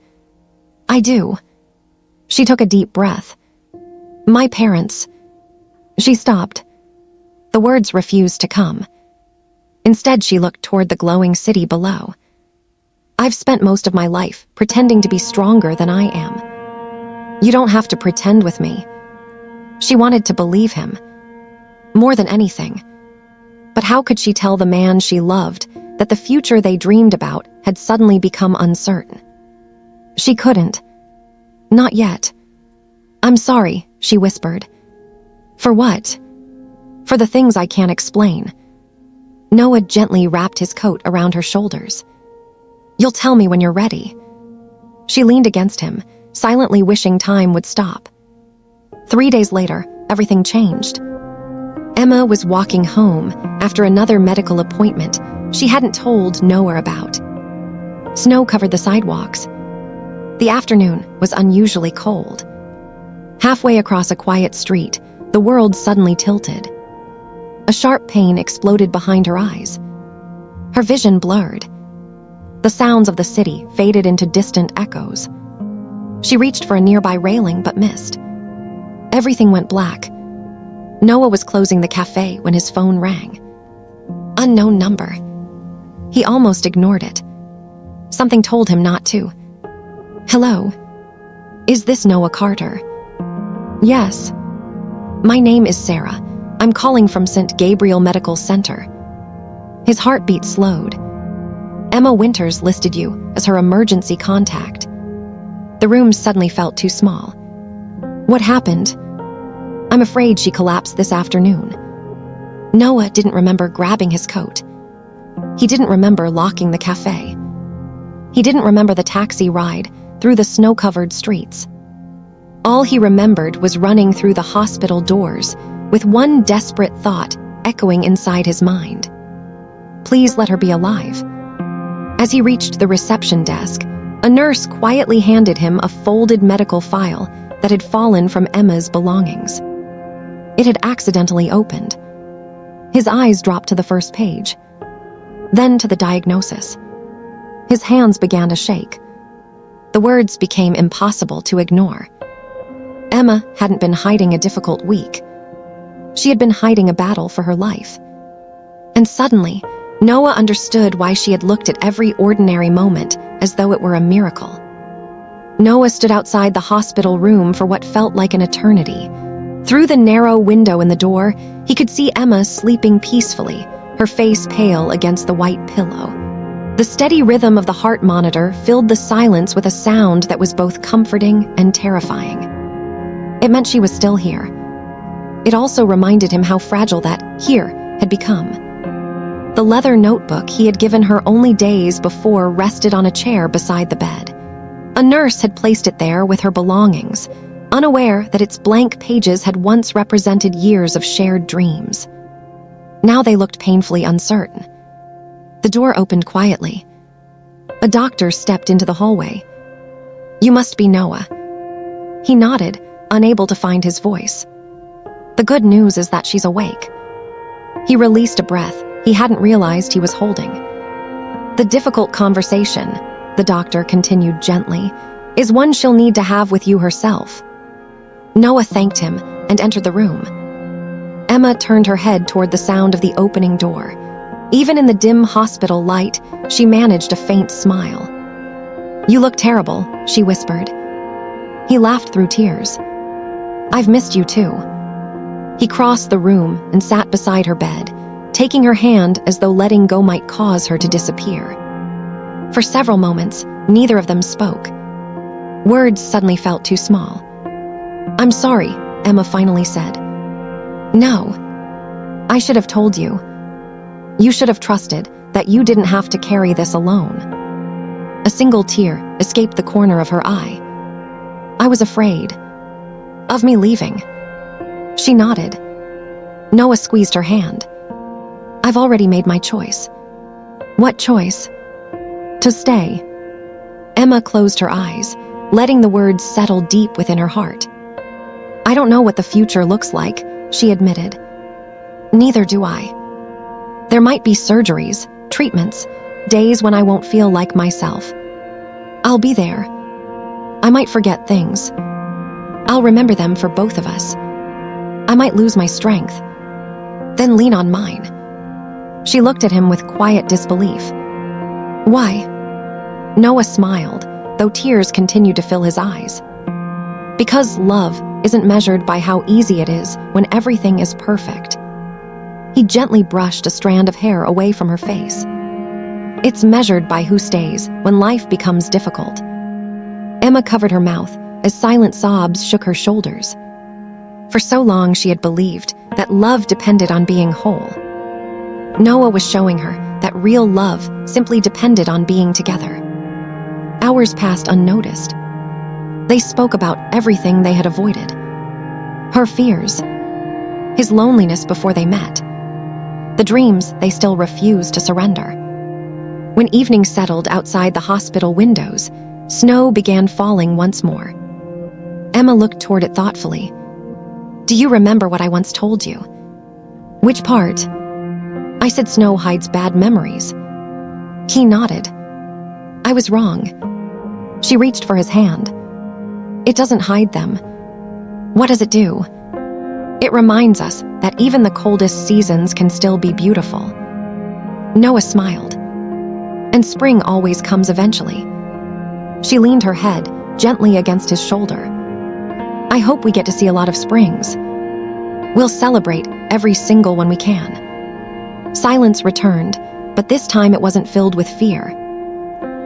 "I do." She took a deep breath. "My parents." She stopped. The words refused to come. Instead, she looked toward the glowing city below. "I've spent most of my life pretending to be stronger than I am. You don't have to pretend with me." She wanted to believe him, more than anything. But how could she tell the man she loved that the future they dreamed about had suddenly become uncertain? She couldn't. Not yet. "I'm sorry," she whispered. "For what?" "For the things I can't explain." Noah gently wrapped his coat around her shoulders. "You'll tell me when you're ready." She leaned against him, silently wishing time would stop. 3 days later, everything changed. Emma was walking home after another medical appointment she hadn't told Noah about. Snow covered the sidewalks. The afternoon was unusually cold. Halfway across a quiet street, the world suddenly tilted. A sharp pain exploded behind her eyes. Her vision blurred. The sounds of the city faded into distant echoes. She reached for a nearby railing but missed. Everything went black. Noah was closing the cafe when his phone rang. Unknown number. He almost ignored it. Something told him not to. "Hello. Is this Noah Carter?" "Yes. My name is Sarah. I'm calling from St. Gabriel Medical Center." His heartbeat slowed. "Emma Winters listed you as her emergency contact." The room suddenly felt too small. "What happened?" "I'm afraid she collapsed this afternoon." Noah didn't remember grabbing his coat. He didn't remember locking the cafe. He didn't remember the taxi ride through the snow-covered streets. All he remembered was running through the hospital doors with one desperate thought echoing inside his mind. Please let her be alive. As he reached the reception desk, a nurse quietly handed him a folded medical file that had fallen from Emma's belongings. It had accidentally opened. His eyes dropped to the first page, then to the diagnosis. His hands began to shake. The words became impossible to ignore. Emma hadn't been hiding a difficult week. She had been hiding a battle for her life. And suddenly, Noah understood why she had looked at every ordinary moment as though it were a miracle. Noah stood outside the hospital room for what felt like an eternity. Through the narrow window in the door, he could see Emma sleeping peacefully, her face pale against the white pillow. The steady rhythm of the heart monitor filled the silence with a sound that was both comforting and terrifying. It meant she was still here. It also reminded him how fragile that "here" had become. The leather notebook he had given her only days before rested on a chair beside the bed. A nurse had placed it there with her belongings, unaware that its blank pages had once represented years of shared dreams. Now they looked painfully uncertain. The door opened quietly. A doctor stepped into the hallway. "You must be Noah." He nodded, unable to find his voice. "The good news is that she's awake." He released a breath he hadn't realized he was holding. "The difficult conversation," the doctor continued gently, "is one she'll need to have with you herself." Noah thanked him and entered the room. Emma turned her head toward the sound of the opening door. Even in the dim hospital light, she managed a faint smile. "You look terrible," she whispered. He laughed through tears. "I've missed you too." He crossed the room and sat beside her bed, taking her hand as though letting go might cause her to disappear. For several moments, neither of them spoke. Words suddenly felt too small. "I'm sorry," Emma finally said. "No. I should have told you. You should have trusted that you didn't have to carry this alone." A single tear escaped the corner of her eye. "I was afraid. Of me leaving." She nodded. Noah squeezed her hand. I've already made my choice. What choice? To stay. Emma closed her eyes, letting the words settle deep within her heart. I don't know what the future looks like, she admitted. Neither do I. There might be surgeries, treatments, days when I won't feel like myself. I'll be there. I might forget things. I'll remember them for both of us. I might lose my strength, then lean on mine. She looked at him with quiet disbelief. Why? Noah smiled, though tears continued to fill his eyes. Because love isn't measured by how easy it is when everything is perfect. He gently brushed a strand of hair away from her face. It's measured by who stays when life becomes difficult. Emma covered her mouth as silent sobs shook her shoulders. For so long she had believed that love depended on being whole. Noah was showing her that real love simply depended on being together. Hours passed unnoticed. They spoke about everything they had avoided. Her fears, his loneliness before they met, the dreams they still refused to surrender. When evening settled outside the hospital windows, snow began falling once more. Emma looked toward it thoughtfully. Do you remember what I once told you? Which part? I said snow hides bad memories. He nodded. I was wrong. She reached for his hand. It doesn't hide them. What does it do? It reminds us that even the coldest seasons can still be beautiful. Noah smiled. And spring always comes eventually. She leaned her head gently against his shoulder. I hope we get to see a lot of springs. We'll celebrate every single one we can. Silence returned, but this time it wasn't filled with fear.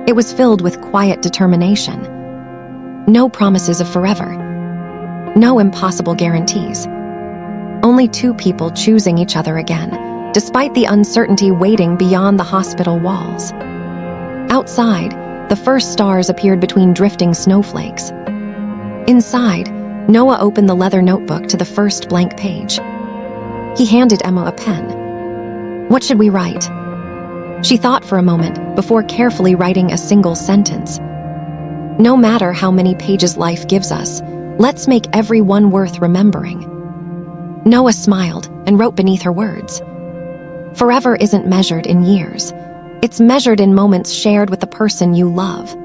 It was filled with quiet determination. No promises of forever. No impossible guarantees. Only two people choosing each other again, despite the uncertainty waiting beyond the hospital walls. Outside, the first stars appeared between drifting snowflakes. Inside, Noah opened the leather notebook to the first blank page. He handed Emma a pen. What should we write? She thought for a moment before carefully writing a single sentence. No matter how many pages life gives us, let's make every one worth remembering. Noah smiled and wrote beneath her words. Forever isn't measured in years. It's measured in moments shared with the person you love.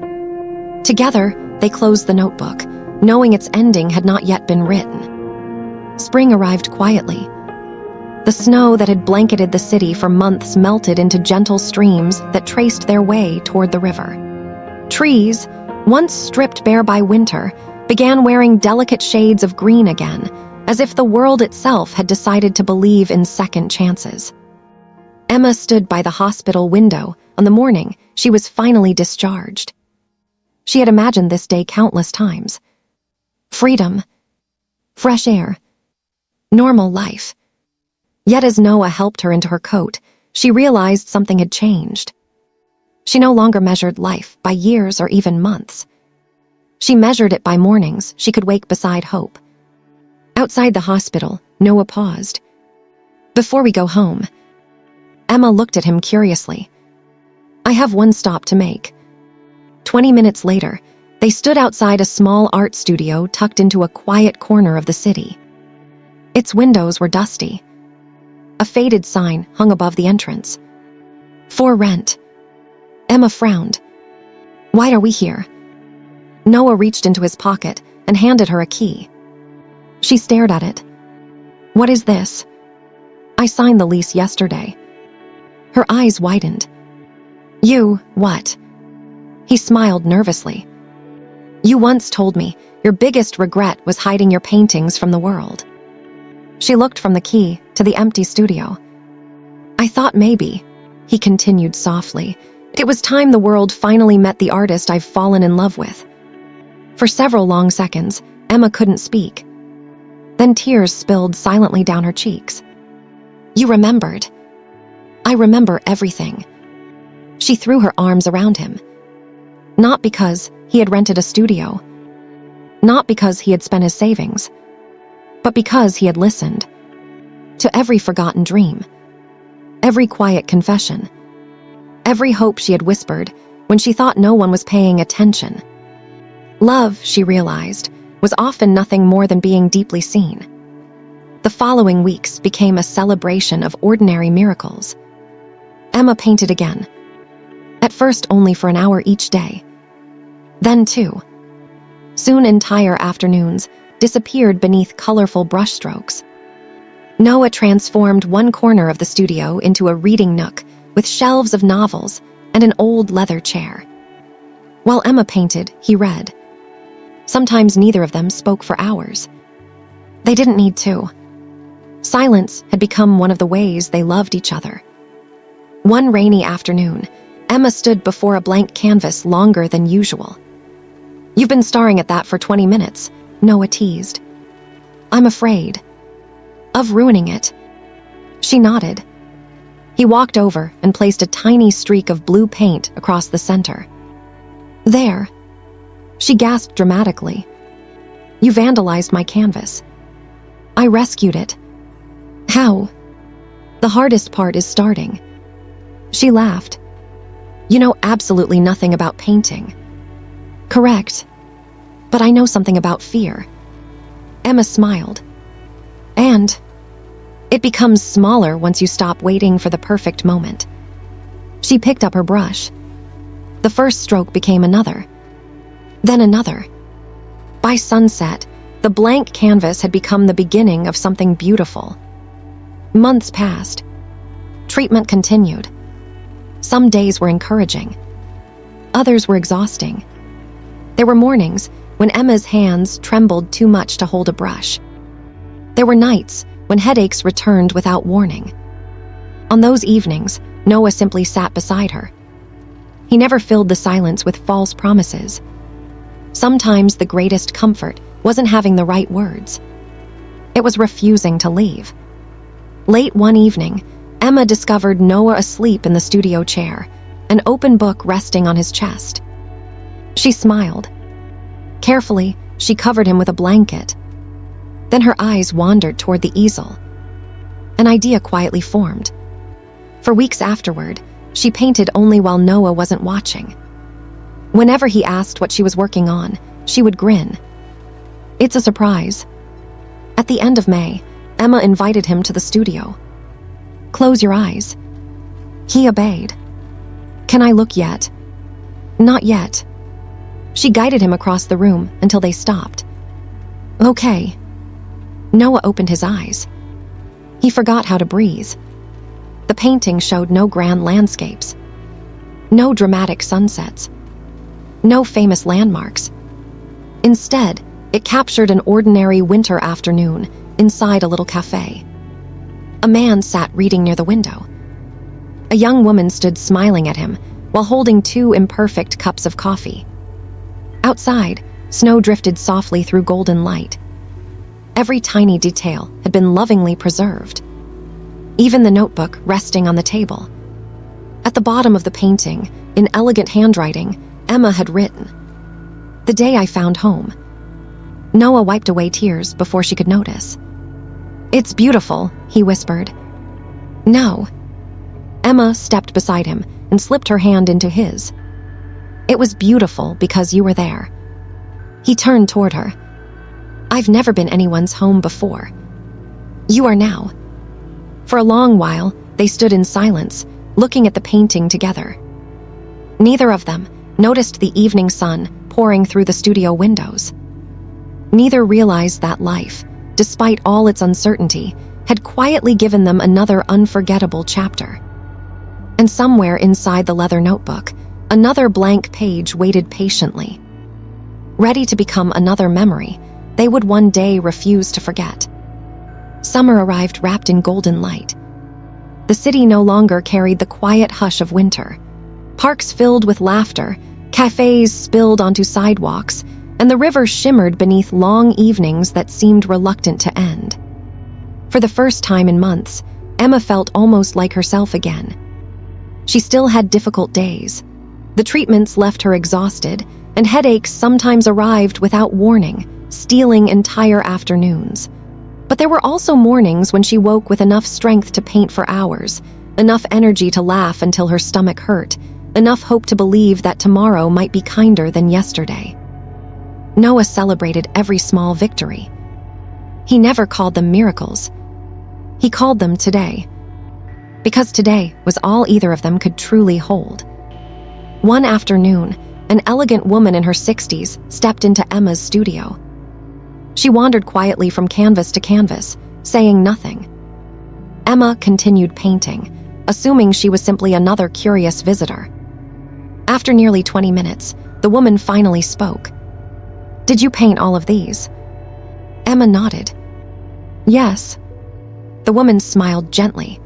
Together, they closed the notebook, knowing its ending had not yet been written. Spring arrived quietly. The snow that had blanketed the city for months melted into gentle streams that traced their way toward the river. Trees, once stripped bare by winter, began wearing delicate shades of green again, as if the world itself had decided to believe in second chances. Emma stood by the hospital window on the morning she was finally discharged. She had imagined this day countless times. Freedom, fresh air, normal life. Yet as Noah helped her into her coat, she realized something had changed. She no longer measured life by years or even months. She measured it by mornings she could wake beside hope. Outside the hospital, Noah paused. Before we go home, Emma looked at him curiously. I have one stop to make. 20 minutes later, they stood outside a small art studio tucked into a quiet corner of the city. Its windows were dusty. A faded sign hung above the entrance. For rent. Emma frowned. Why are we here? Noah reached into his pocket and handed her a key. She stared at it. What is this? I signed the lease yesterday. Her eyes widened. You, what? He smiled nervously. You once told me your biggest regret was hiding your paintings from the world. She looked from the key to the empty studio. I thought maybe, he continued softly, it was time the world finally met the artist I've fallen in love with. For several long seconds, Emma couldn't speak. Then tears spilled silently down her cheeks. You remembered. I remember everything. She threw her arms around him. Not because he had rented a studio. Not because he had spent his savings. but because he had listened to every forgotten dream, every quiet confession, every hope she had whispered when she thought no one was paying attention. Love, she realized, was often nothing more than being deeply seen. The following weeks became a celebration of ordinary miracles. Emma painted again, at first only for an hour each day. Then 2. Soon entire afternoons disappeared beneath colorful brushstrokes. Noah transformed one corner of the studio into a reading nook with shelves of novels and an old leather chair. While Emma painted, he read. Sometimes neither of them spoke for hours. They didn't need to. Silence had become one of the ways they loved each other. One rainy afternoon, Emma stood before a blank canvas longer than usual. "You've been staring at that for 20 minutes, Noah teased. "I'm afraid of ruining it." She nodded. He walked over and placed a tiny streak of blue paint across the center. "There." She gasped dramatically. "You vandalized my canvas." "I rescued it." "How?" "The hardest part is starting." She laughed. "You know absolutely nothing about painting." "Correct. But I know something about fear." Emma smiled. "And it becomes smaller once you stop waiting for the perfect moment." She picked up her brush. The first stroke became another, then another. By sunset, the blank canvas had become the beginning of something beautiful. Months passed. Treatment continued. Some days were encouraging. Others were exhausting. There were mornings when Emma's hands trembled too much to hold a brush. There were nights when headaches returned without warning. On those evenings, Noah simply sat beside her. He never filled the silence with false promises. Sometimes the greatest comfort wasn't having the right words. It was refusing to leave. Late one evening, Emma discovered Noah asleep in the studio chair, an open book resting on his chest. She smiled. Carefully, she covered him with a blanket. Then her eyes wandered toward the easel. An idea quietly formed. For weeks afterward, she painted only while Noah wasn't watching. Whenever he asked what she was working on, she would grin. "It's a surprise." At the end of May, Emma invited him to the studio. "Close your eyes." He obeyed. "Can I look yet?" "Not yet." She guided him across the room until they stopped. "Okay." Noah opened his eyes. He forgot how to breathe. The painting showed no grand landscapes, no dramatic sunsets, no famous landmarks. Instead, it captured an ordinary winter afternoon inside a little cafe. A man sat reading near the window. A young woman stood smiling at him while holding 2 imperfect cups of coffee. Outside, snow drifted softly through golden light. Every tiny detail had been lovingly preserved. Even the notebook resting on the table. At the bottom of the painting, in elegant handwriting, Emma had written, "The day I found home." Noah wiped away tears before she could notice. "It's beautiful," he whispered. "No." Emma stepped beside him and slipped her hand into his. "It was beautiful because you were there." He turned toward her. "I've never been anyone's home before. You are now." For a long while, they stood in silence, looking at the painting together. Neither of them noticed the evening sun pouring through the studio windows. Neither realized that life, despite all its uncertainty, had quietly given them another unforgettable chapter. And somewhere inside the leather notebook, another blank page waited patiently. Ready to become another memory they would one day refuse to forget. Summer arrived wrapped in golden light. The city no longer carried the quiet hush of winter. Parks filled with laughter, cafes spilled onto sidewalks, and the river shimmered beneath long evenings that seemed reluctant to end. For the first time in months, Emma felt almost like herself again. She still had difficult days. The treatments left her exhausted, and headaches sometimes arrived without warning, stealing entire afternoons. But there were also mornings when she woke with enough strength to paint for hours, enough energy to laugh until her stomach hurt, enough hope to believe that tomorrow might be kinder than yesterday. Noah celebrated every small victory. He never called them miracles. He called them today. Because today was all either of them could truly hold. One afternoon, an elegant woman in her 60s stepped into Emma's studio. She wandered quietly from canvas to canvas, saying nothing. Emma continued painting, assuming she was simply another curious visitor. After nearly 20 minutes, the woman finally spoke. "Did you paint all of these?" Emma nodded. "Yes." The woman smiled gently.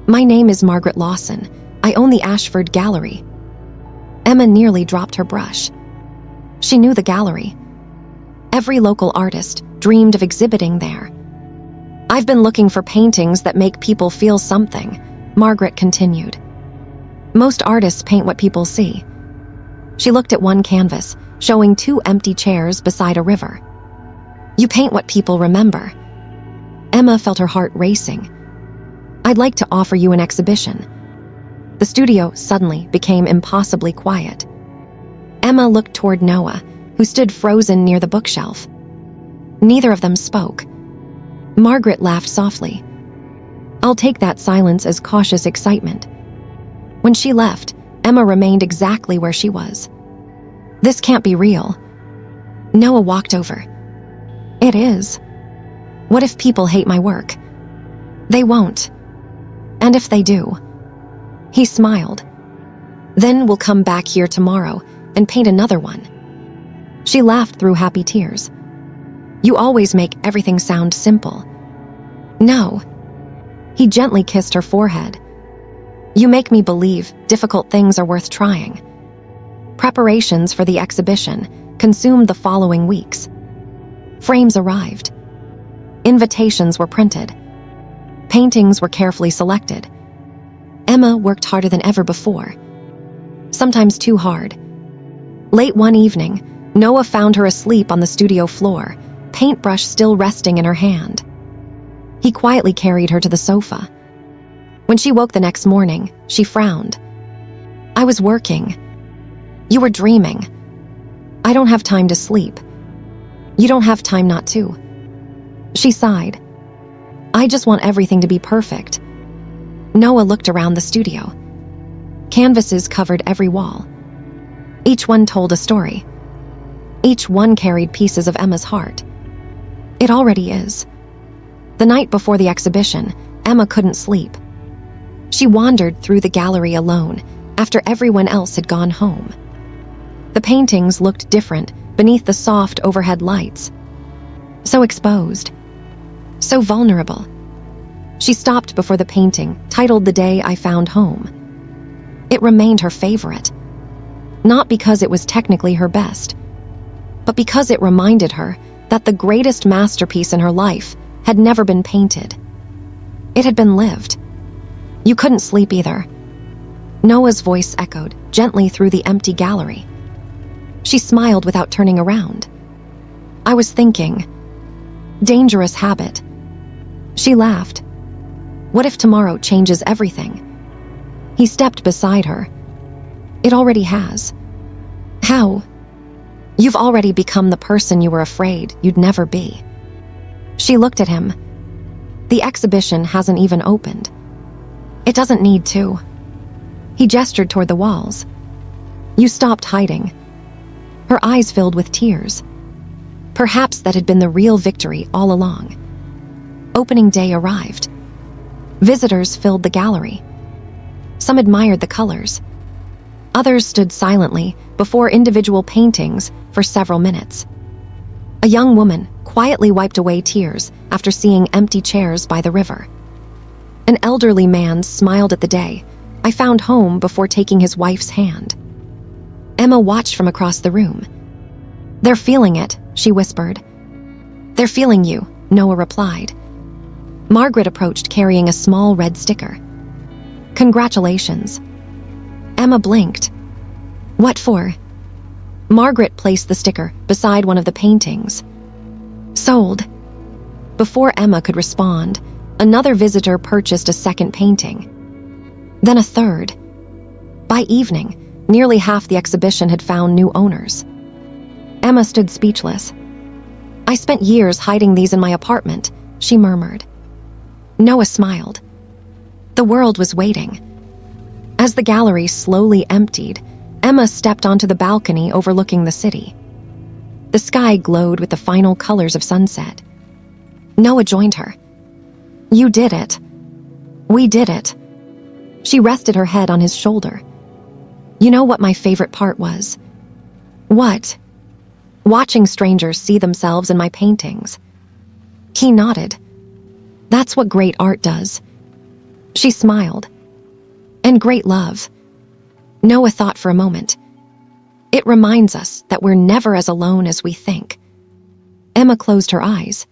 "My name is Margaret Lawson. I own the Ashford Gallery." Emma nearly dropped her brush. She knew the gallery. Every local artist dreamed of exhibiting there. "I've been looking for paintings that make people feel something," Margaret continued. "Most artists paint what people see." She looked at one canvas, showing 2 empty chairs beside a river. "You paint what people remember." Emma felt her heart racing. "I'd like to offer you an exhibition." The studio suddenly became impossibly quiet. Emma looked toward Noah, who stood frozen near the bookshelf. Neither of them spoke. Margaret laughed softly. "I'll take that silence as cautious excitement." When she left, Emma remained exactly where she was. "This can't be real." Noah walked over. "It is. What if people hate my work?" "They won't. And if they do?" He smiled. "Then we'll come back here tomorrow and paint another one." She laughed through happy tears. "You always make everything sound simple." "No." He gently kissed her forehead. "You make me believe difficult things are worth trying." Preparations for the exhibition consumed the following weeks. Frames arrived. Invitations were printed. Paintings were carefully selected. Emma worked harder than ever before, sometimes too hard. Late one evening, Noah found her asleep on the studio floor, paintbrush still resting in her hand. He quietly carried her to the sofa. When she woke the next morning, she frowned. "I was working." "You were dreaming." "I don't have time to sleep." "You don't have time not to." She sighed. "I just want everything to be perfect." Noah looked around the studio. Canvases covered every wall. Each one told a story. Each one carried pieces of Emma's heart. It already is. The night before the exhibition, Emma couldn't sleep. She wandered through the gallery alone after everyone else had gone home. The paintings looked different beneath the soft overhead lights. So exposed. So vulnerable. She stopped before the painting, titled "The Day I Found Home." It remained her favorite. Not because it was technically her best, but because it reminded her that the greatest masterpiece in her life had never been painted. It had been lived. "You couldn't sleep either." Noah's voice echoed gently through the empty gallery. She smiled without turning around. "I was thinking. Dangerous habit." She laughed. "What if tomorrow changes everything?" He stepped beside her. "It already has." "How?" "You've already become the person you were afraid you'd never be." She looked at him. "The exhibition hasn't even opened." "It doesn't need to." He gestured toward the walls. "You stopped hiding." Her eyes filled with tears. Perhaps that had been the real victory all along. Opening day arrived. Visitors filled the gallery. Some admired the colors. Others stood silently before individual paintings for several minutes. A young woman quietly wiped away tears after seeing empty chairs by the river. An elderly man smiled at the day I found home before taking his wife's hand. Emma watched from across the room. "They're feeling it," she whispered. "They're feeling you," Noah replied. Margaret approached carrying a small red sticker. "Congratulations." Emma blinked. "What for?" Margaret placed the sticker beside one of the paintings. "Sold." Before Emma could respond, another visitor purchased a second painting. Then a third. By evening, nearly half the exhibition had found new owners. Emma stood speechless. "I spent years hiding these in my apartment," she murmured. Noah smiled. The world was waiting. As the gallery slowly emptied, Emma stepped onto the balcony overlooking the city. The sky glowed with the final colors of sunset. Noah joined her. "You did it. We did it." She rested her head on his shoulder. "You know what my favorite part was?" "What?" "Watching strangers see themselves in my paintings." He nodded. "That's what great art does." She smiled. "And great love." Noah thought for a moment. "It reminds us that we're never as alone as we think." Emma closed her eyes.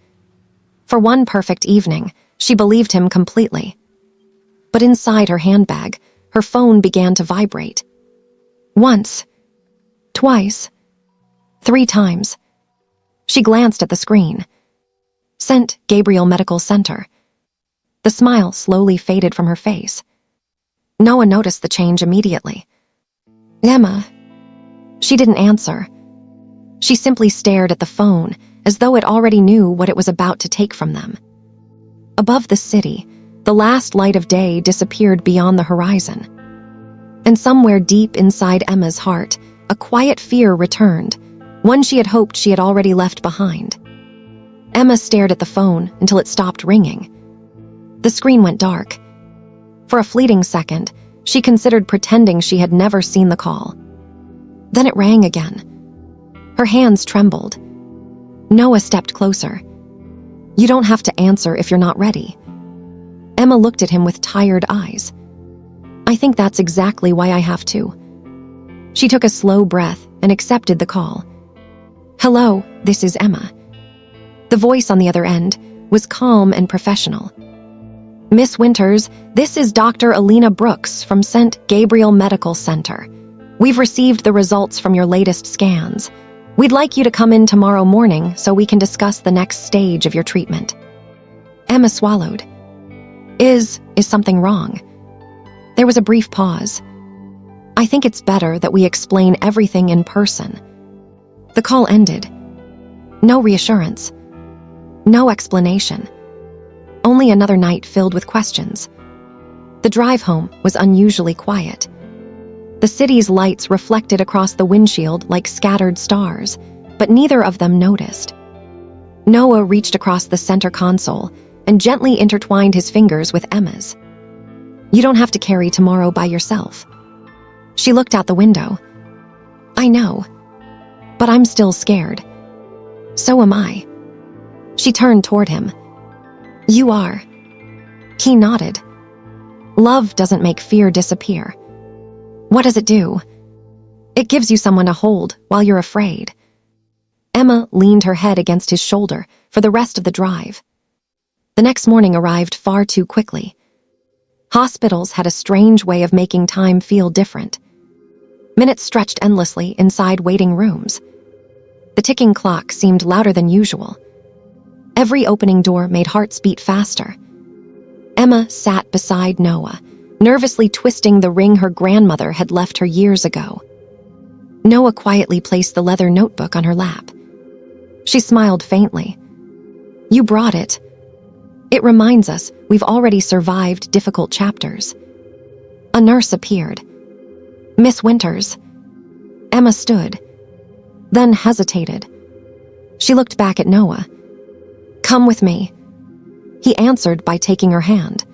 For one perfect evening, she believed him completely. But inside her handbag, her phone began to vibrate. Once, twice, 3 times. She glanced at the screen. St. Gabriel Medical Center. The smile slowly faded from her face. Noah noticed the change immediately. "Emma." She didn't answer. She simply stared at the phone as though it already knew what it was about to take from them. Above the city, the last light of day disappeared beyond the horizon. And somewhere deep inside Emma's heart, a quiet fear returned, one she had hoped she had already left behind. Emma stared at the phone until it stopped ringing. The screen went dark. For a fleeting second, she considered pretending she had never seen the call. Then it rang again. Her hands trembled. Noah stepped closer. "You don't have to answer if you're not ready." Emma looked at him with tired eyes. "I think that's exactly why I have to." She took a slow breath and accepted the call. "Hello, this is Emma." The voice on the other end was calm and professional. "Miss Winters, this is Dr. Alina Brooks from St. Gabriel Medical Center. We've received the results from your latest scans. We'd like you to come in tomorrow morning so we can discuss the next stage of your treatment." Emma swallowed. Is something wrong?" There was a brief pause. "I think it's better that we explain everything in person." The call ended. No reassurance. No explanation. Only another night filled with questions. The drive home was unusually quiet. The city's lights reflected across the windshield like scattered stars, but neither of them noticed. Noah reached across the center console and gently intertwined his fingers with Emma's. "You don't have to carry tomorrow by yourself." She looked out the window. "I know, but I'm still scared." "So am I." She turned toward him. "You are." He nodded. "Love doesn't make fear disappear." "What does it do?" "It gives you someone to hold while you're afraid." Emma leaned her head against his shoulder for the rest of the drive. The next morning arrived far too quickly. Hospitals had a strange way of making time feel different. Minutes stretched endlessly inside waiting rooms. The ticking clock seemed louder than usual. Every opening door made hearts beat faster. Emma sat beside Noah, nervously twisting the ring her grandmother had left her years ago. Noah quietly placed the leather notebook on her lap. She smiled faintly. "You brought it. It reminds us we've already survived difficult chapters." A nurse appeared. "Miss Winters." Emma stood, then hesitated. She looked back at Noah. "Come with me." He answered by taking her hand.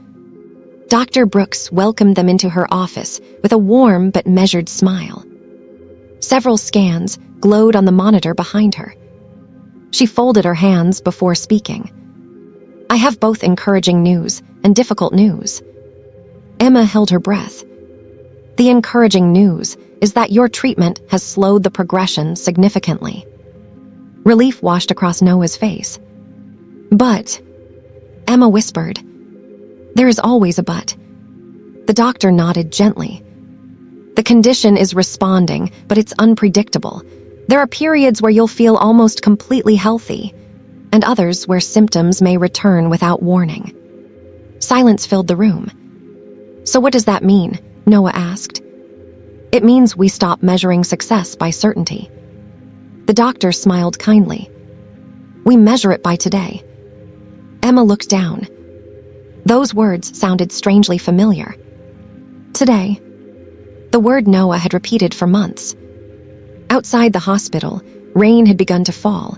Dr. Brooks welcomed them into her office with a warm but measured smile. Several scans glowed on the monitor behind her. She folded her hands before speaking. "I have both encouraging news and difficult news." Emma held her breath. "The encouraging news is that your treatment has slowed the progression significantly." Relief washed across Noah's face. "But," Emma whispered, "there is always a but." The doctor nodded gently. "The condition is responding, but it's unpredictable. There are periods where you'll feel almost completely healthy. and others where symptoms may return without warning. Silence filled the room. "So what does that mean?" Noah asked. "It means we stop measuring success by certainty." The doctor smiled kindly. "We measure it by today." Emma looked down. Those words sounded strangely familiar. Today. The word Noah had repeated for months. Outside the hospital, rain had begun to fall.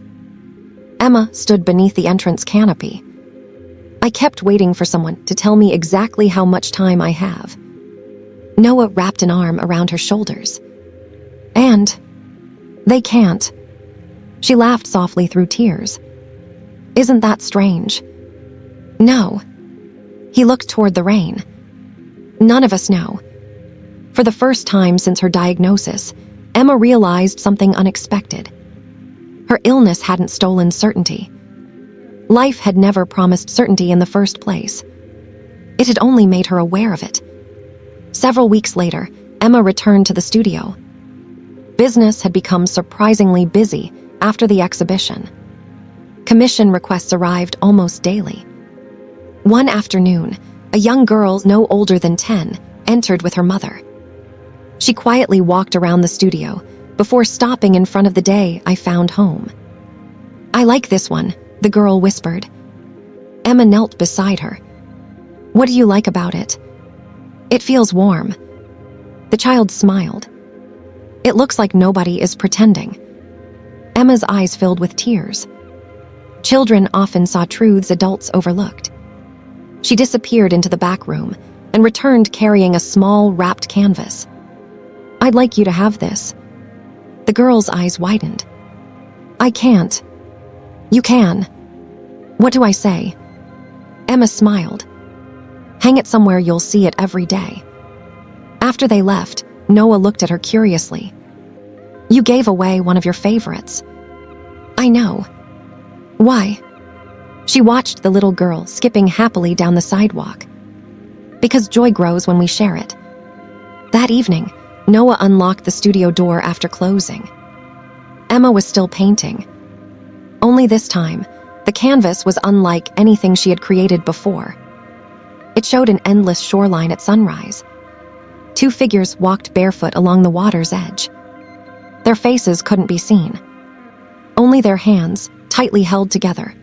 Emma stood beneath the entrance canopy. "I kept waiting for someone to tell me exactly how much time I have." Noah wrapped an arm around her shoulders. "And they can't." She laughed softly through tears. "Isn't that strange?" "No." He looked toward the rain. "None of us know." For the first time since her diagnosis, Emma realized something unexpected. Her illness hadn't stolen certainty. Life had never promised certainty in the first place. It had only made her aware of it. Several weeks later, Emma returned to the studio. Business had become surprisingly busy after the exhibition. Commission requests arrived almost daily. One afternoon, a young girl no older than 10 entered with her mother. She quietly walked around the studio before stopping in front of the day I found home. "I like this one," the girl whispered. Emma knelt beside her. "What do you like about it?" "It feels warm." The child smiled. "It looks like nobody is pretending." Emma's eyes filled with tears. Children often saw truths adults overlooked. She disappeared into the back room and returned carrying a small, wrapped canvas. "I'd like you to have this." The girl's eyes widened. "I can't." "You can." "What do I say?" Emma smiled. "Hang it somewhere you'll see it every day." After they left, Noah looked at her curiously. "You gave away one of your favorites." "I know." "Why?" She watched the little girl skipping happily down the sidewalk. "Because joy grows when we share it." That evening, Noah unlocked the studio door after closing. Emma was still painting. Only this time, the canvas was unlike anything she had created before. It showed an endless shoreline at sunrise. Two figures walked barefoot along the water's edge. Their faces couldn't be seen. Only their hands, tightly held together.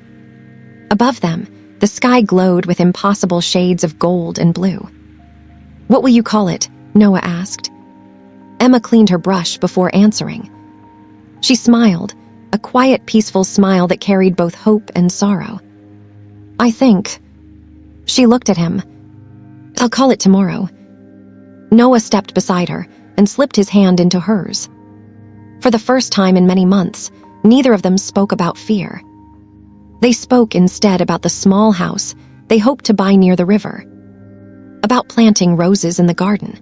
Above them, the sky glowed with impossible shades of gold and blue. "What will you call it?" Noah asked. Emma cleaned her brush before answering. She smiled, a quiet, peaceful smile that carried both hope and sorrow. "I think..." She looked at him. "I'll call it tomorrow." Noah stepped beside her and slipped his hand into hers. For the first time in many months, neither of them spoke about fear. They spoke instead about the small house they hoped to buy near the river, about planting roses in the garden,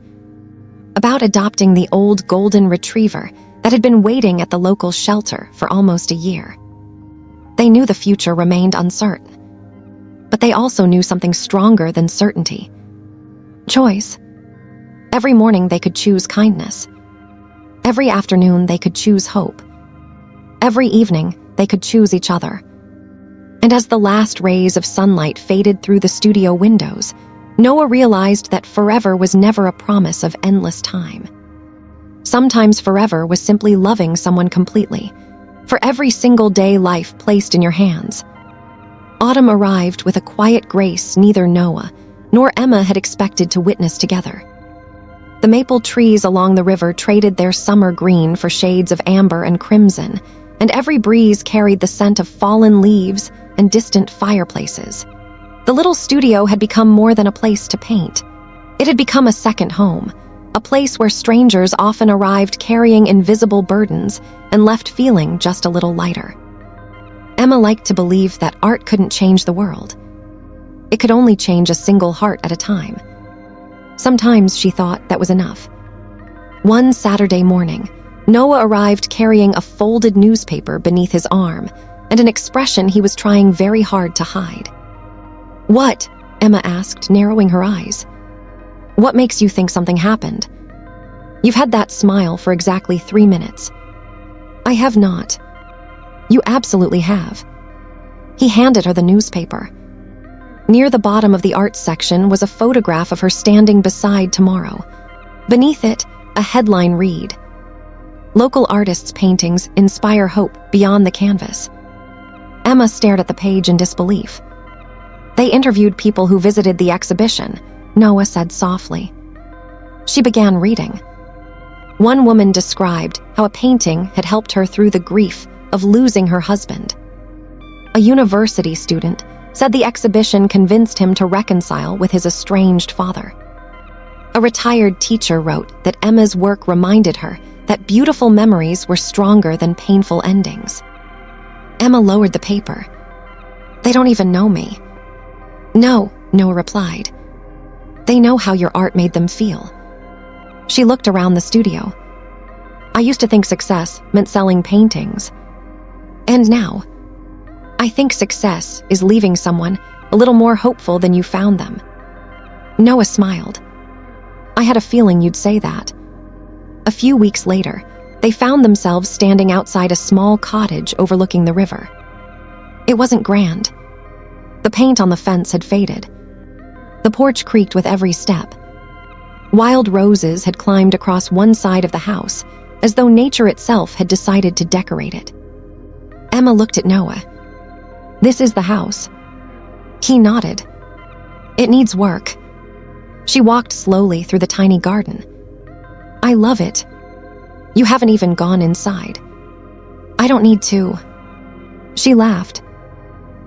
about adopting the old golden retriever that had been waiting at the local shelter for almost a year. They knew the future remained uncertain, but they also knew something stronger than certainty. Choice. Every morning they could choose kindness. Every afternoon they could choose hope. Every evening they could choose each other. And as the last rays of sunlight faded through the studio windows, Noah realized that forever was never a promise of endless time. Sometimes forever was simply loving someone completely, for every single day life placed in your hands. Autumn arrived with a quiet grace neither Noah nor Emma had expected to witness together. The maple trees along the river traded their summer green for shades of amber and crimson, and every breeze carried the scent of fallen leaves and distant fireplaces. The little studio had become more than a place to paint. It had become a second home, a place where strangers often arrived carrying invisible burdens and left feeling just a little lighter. Emma liked to believe that art couldn't change the world. It could only change a single heart at a time. Sometimes she thought that was enough. One Saturday morning, Noah arrived carrying a folded newspaper beneath his arm and an expression he was trying very hard to hide. "What?" Emma asked, narrowing her eyes. "What makes you think something happened? You've had that smile for exactly 3 minutes." "I have not." "You absolutely have." He handed her the newspaper. Near the bottom of the arts section was a photograph of her standing beside Tomorrow. Beneath it, a headline read, "Local artists' paintings inspire hope beyond the canvas." Emma stared at the page in disbelief. "They interviewed people who visited the exhibition," Noah said softly. She began reading. One woman described how a painting had helped her through the grief of losing her husband. A university student said the exhibition convinced him to reconcile with his estranged father. A retired teacher wrote that Emma's work reminded her that beautiful memories were stronger than painful endings. Emma lowered the paper. "They don't even know me." "No," Noah replied. "They know how your art made them feel." She looked around the studio. "I used to think success meant selling paintings. And now, I think success is leaving someone a little more hopeful than you found them." Noah smiled. "I had a feeling you'd say that." A few weeks later, they found themselves standing outside a small cottage overlooking the river. It wasn't grand. The paint on the fence had faded. The porch creaked with every step. Wild roses had climbed across one side of the house, as though nature itself had decided to decorate it. Emma looked at Noah. "This is the house." He nodded. "It needs work." She walked slowly through the tiny garden. "I love it. You haven't even gone inside." "I don't need to." She laughed.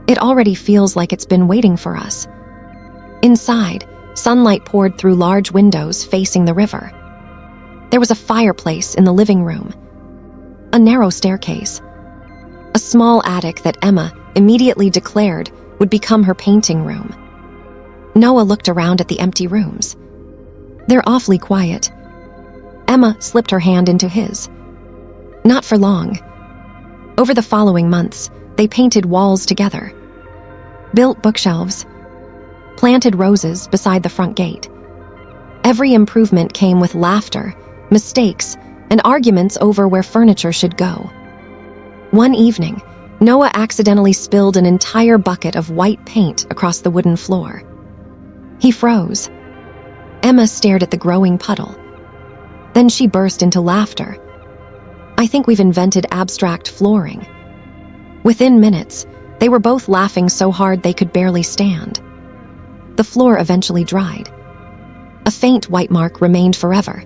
"It already feels like it's been waiting for us." Inside, sunlight poured through large windows facing the river. There was a fireplace in the living room, a narrow staircase, a small attic that Emma immediately declared would become her painting room. Noah looked around at the empty rooms. "They're awfully quiet." Emma slipped her hand into his. Not for long. Over the following months, they painted walls together, built bookshelves, planted roses beside the front gate. Every improvement came with laughter, mistakes, and arguments over where furniture should go. One evening, Noah accidentally spilled an entire bucket of white paint across the wooden floor. He froze. Emma stared at the growing puddle. Then she burst into laughter. "I think we've invented abstract flooring." Within minutes, they were both laughing so hard they could barely stand. The floor eventually dried. A faint white mark remained forever.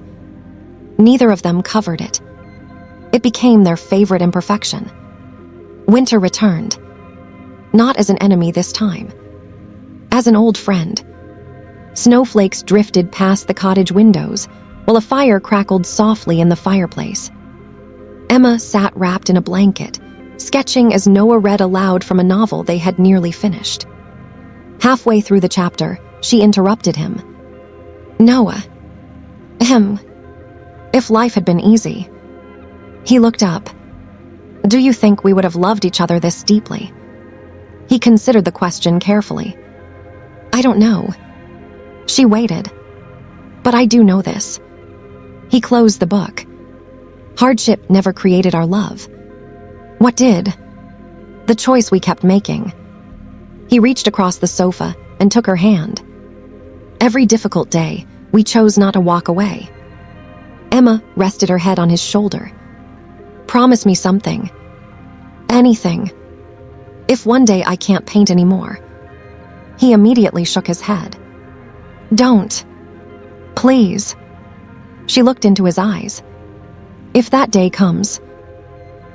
Neither of them covered it. It became their favorite imperfection. Winter returned. Not as an enemy this time. As an old friend. Snowflakes drifted past the cottage windows, while a fire crackled softly in the fireplace. Emma sat wrapped in a blanket, sketching as Noah read aloud from a novel they had nearly finished. Halfway through the chapter, she interrupted him. "Noah, if life had been easy." He looked up. "Do you think we would have loved each other this deeply?" He considered the question carefully. "I don't know." She waited. "But I do know this." He closed the book. "Hardship never created our love." "What did?" "The choice we kept making." He reached across the sofa and took her hand. "Every difficult day, we chose not to walk away." Emma rested her head on his shoulder. "Promise me something. Anything. If one day I can't paint anymore." He immediately shook his head. "Don't. Please." She looked into his eyes. "If that day comes..."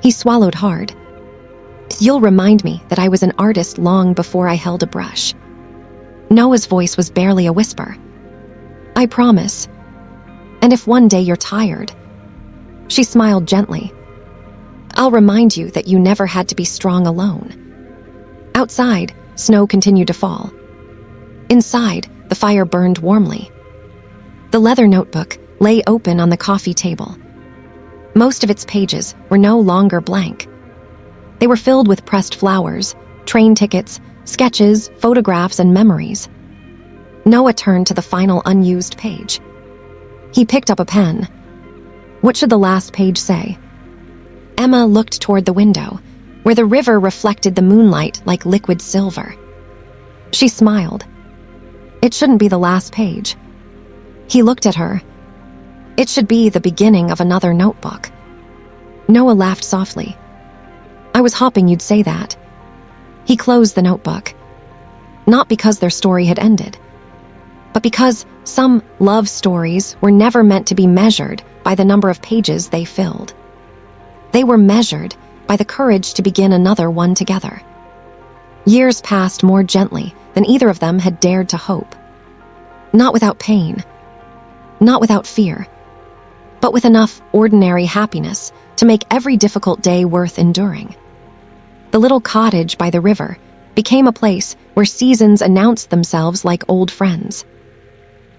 He swallowed hard. "You'll remind me that I was an artist long before I held a brush." Noah's voice was barely a whisper. "I promise. And if one day you're tired..." She smiled gently. "I'll remind you that you never had to be strong alone." Outside, snow continued to fall. Inside, the fire burned warmly. The leather notebook lay open on the coffee table. Most of its pages were no longer blank. They were filled with pressed flowers, train tickets, sketches, photographs, and memories. Noah turned to the final unused page. He picked up a pen. What should the last page say? Emma looked toward the window. where the river reflected the moonlight like liquid silver. She smiled. It shouldn't be the last page. He looked at her. It should be the beginning of another notebook. Noah laughed softly. I was hoping you'd say that. He closed the notebook. Not because their story had ended, but because some love stories were never meant to be measured by the number of pages they filled. They were measured by the courage to begin another one together. Years passed more gently than either of them had dared to hope. Not without pain, not without fear, but with enough ordinary happiness to make every difficult day worth enduring. The little cottage by the river became a place where seasons announced themselves like old friends.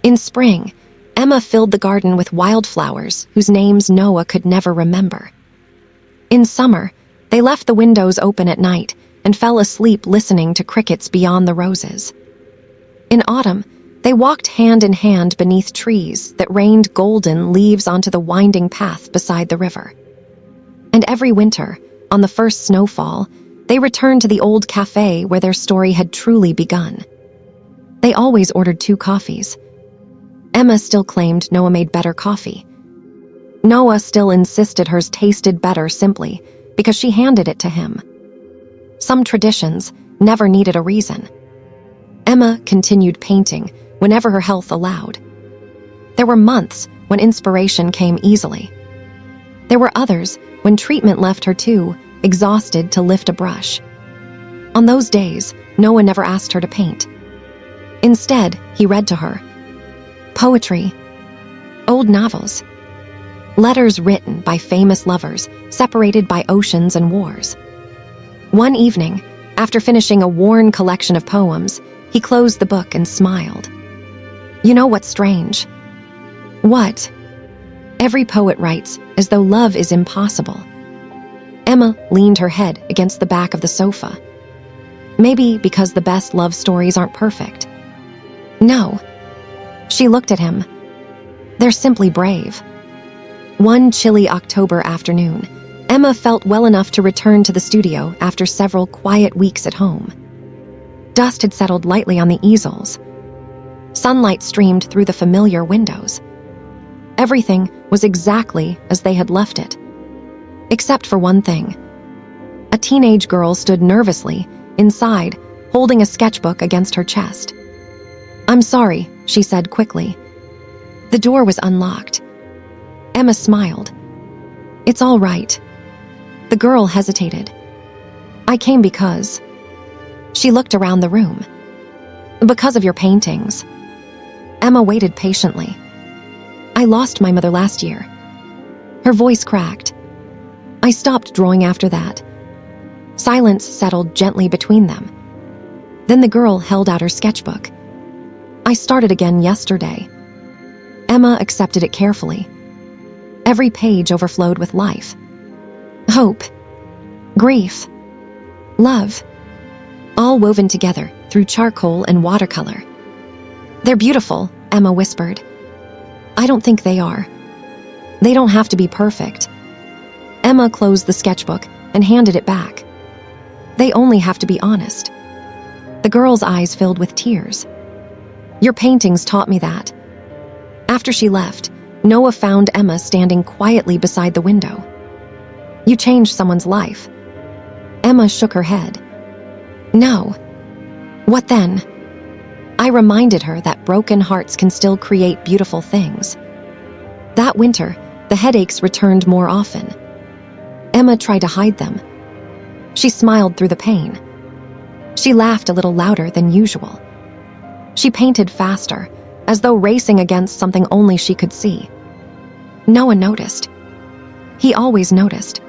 In spring, Emma filled the garden with wildflowers whose names Noah could never remember. In summer, they left the windows open at night and fell asleep listening to crickets beyond the roses. In autumn, they walked hand in hand beneath trees that rained golden leaves onto the winding path beside the river. And every winter, on the first snowfall, they returned to the old cafe where their story had truly begun. They always ordered 2 coffees. Emma still claimed Noah made better coffee. Noah still insisted hers tasted better simply because she handed it to him. Some traditions never needed a reason. Emma continued painting whenever her health allowed. There were months when inspiration came easily. There were others when treatment left her too exhausted to lift a brush. On those days, Noah never asked her to paint. Instead, he read to her. Poetry, old novels, letters written by famous lovers separated by oceans and wars. One evening, after finishing a worn collection of poems, he closed the book and smiled. You know what's strange? What? Every poet writes as though love is impossible. Emma leaned her head against the back of the sofa. Maybe because the best love stories aren't perfect. No. She looked at him. They're simply brave. One chilly October afternoon, Emma felt well enough to return to the studio after several quiet weeks at home. Dust had settled lightly on the easels. Sunlight streamed through the familiar windows. Everything was exactly as they had left it. Except for one thing. A teenage girl stood nervously inside, holding a sketchbook against her chest. I'm sorry, she said quickly. The door was unlocked. Emma smiled. It's all right. The girl hesitated. I came because... She looked around the room. Because of your paintings. Emma waited patiently. I lost my mother last year. Her voice cracked. I stopped drawing after that. Silence settled gently between them. Then the girl held out her sketchbook. I started again yesterday. Emma accepted it carefully. Every page overflowed with life. Hope. Grief. Love. All woven together through charcoal and watercolor. They're beautiful, Emma whispered. I don't think they are. They don't have to be perfect. Emma closed the sketchbook and handed it back. They only have to be honest. The girl's eyes filled with tears. Your paintings taught me that. After she left, Noah found Emma standing quietly beside the window. You changed someone's life. Emma shook her head. No. What then? I reminded her that broken hearts can still create beautiful things. That winter, the headaches returned more often. Emma tried to hide them. She smiled through the pain. She laughed a little louder than usual. She painted faster, as though racing against something only she could see. No one noticed. He always noticed.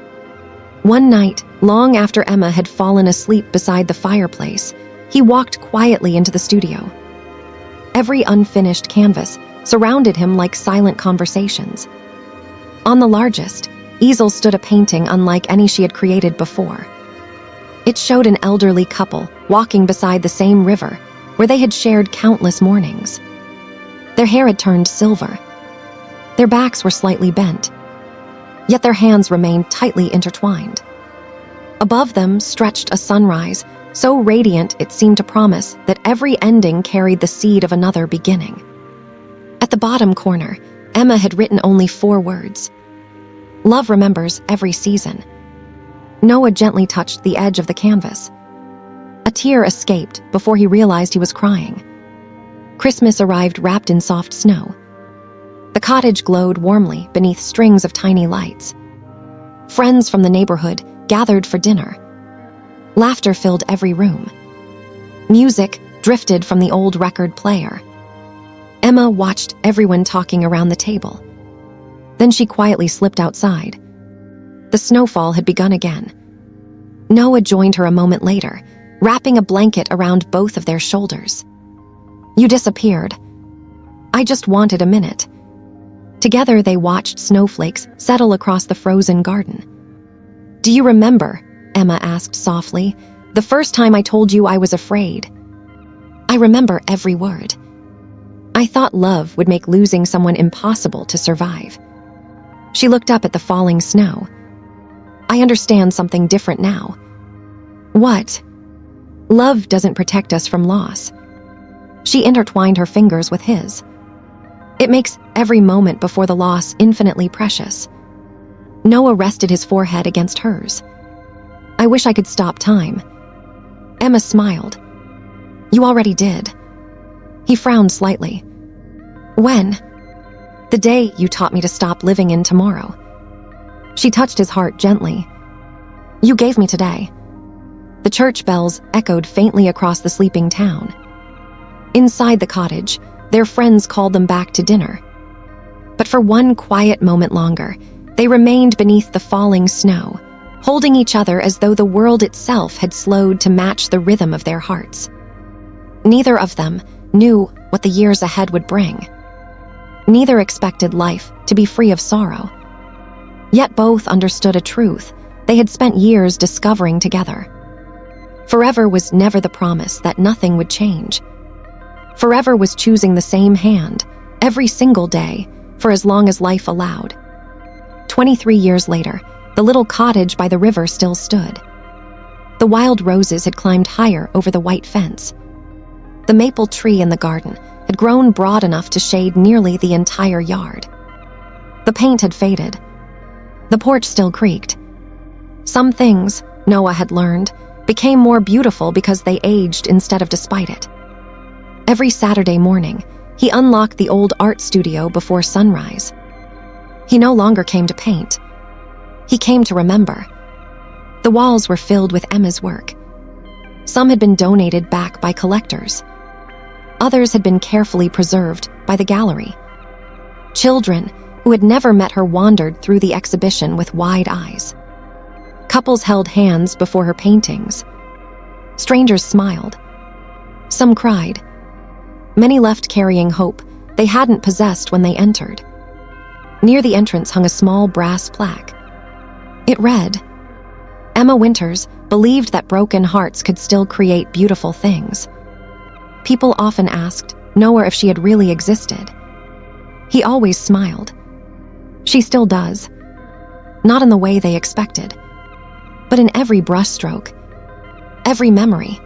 One night, long after Emma had fallen asleep beside the fireplace, he walked quietly into the studio. Every unfinished canvas surrounded him like silent conversations. On the largest easel stood a painting unlike any she had created before. It showed an elderly couple walking beside the same river where they had shared countless mornings. Their hair had turned silver. Their backs were slightly bent, yet their hands remained tightly intertwined. Above them stretched a sunrise, so radiant it seemed to promise that every ending carried the seed of another beginning. At the bottom corner, Emma had written only 4 words. Love remembers every season. Noah gently touched the edge of the canvas. A tear escaped before he realized he was crying. Christmas arrived wrapped in soft snow. The cottage glowed warmly beneath strings of tiny lights. Friends from the neighborhood gathered for dinner. Laughter filled every room. Music drifted from the old record player. Emma watched everyone talking around the table. Then she quietly slipped outside. The snowfall had begun again. Noah joined her a moment later, wrapping a blanket around both of their shoulders. You disappeared. I just wanted a minute. Together they watched snowflakes settle across the frozen garden. Do you remember, Emma asked softly, the first time I told you I was afraid? I remember every word. I thought love would make losing someone impossible to survive. She looked up at the falling snow. I understand something different now. What? Love doesn't protect us from loss. She intertwined her fingers with his. It makes every moment before the loss infinitely precious. Noah rested his forehead against hers. I wish I could stop time. Emma smiled. You already did. He frowned slightly. When? The day you taught me to stop living in tomorrow. She touched his heart gently. You gave me today. The church bells echoed faintly across the sleeping town. Inside the cottage, their friends called them back to dinner. But for one quiet moment longer, they remained beneath the falling snow, holding each other as though the world itself had slowed to match the rhythm of their hearts. Neither of them knew what the years ahead would bring. Neither expected life to be free of sorrow. Yet both understood a truth they had spent years discovering together. Forever was never the promise that nothing would change. Forever was choosing the same hand every single day for as long as life allowed. 23 years later, the little cottage by the river still stood. The wild roses had climbed higher over the white fence. The maple tree in the garden had grown broad enough to shade nearly the entire yard. The paint had faded. The porch still creaked. Some things, Noah had learned, became more beautiful because they aged instead of despite it. Every Saturday morning, he unlocked the old art studio before sunrise. He no longer came to paint. He came to remember. The walls were filled with Emma's work. Some had been donated back by collectors. Others had been carefully preserved by the gallery. Children who had never met her wandered through the exhibition with wide eyes. Couples held hands before her paintings. Strangers smiled. Some cried. Many left carrying hope they hadn't possessed when they entered. Near the entrance hung a small brass plaque. It read, Emma Winters believed that broken hearts could still create beautiful things. People often asked Noah if she had really existed. He always smiled. She still does. Not in the way they expected, but in every brushstroke, every memory,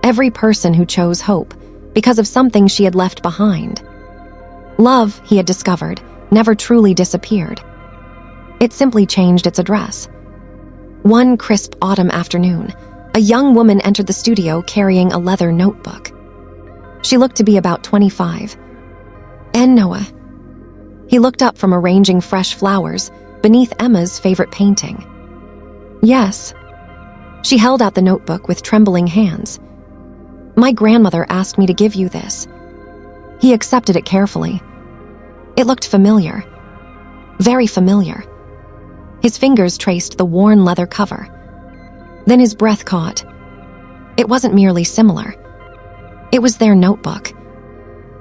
every person who chose hope because of something she had left behind. Love, he had discovered, never truly disappeared. It simply changed its address. One crisp autumn afternoon, a young woman entered the studio carrying a leather notebook. She looked to be about 25. And Noah. He looked up from arranging fresh flowers beneath Emma's favorite painting. Yes. She held out the notebook with trembling hands. My grandmother asked me to give you this. He accepted it carefully. It looked familiar. Very familiar. His fingers traced the worn leather cover. Then his breath caught. It wasn't merely similar. It was their notebook.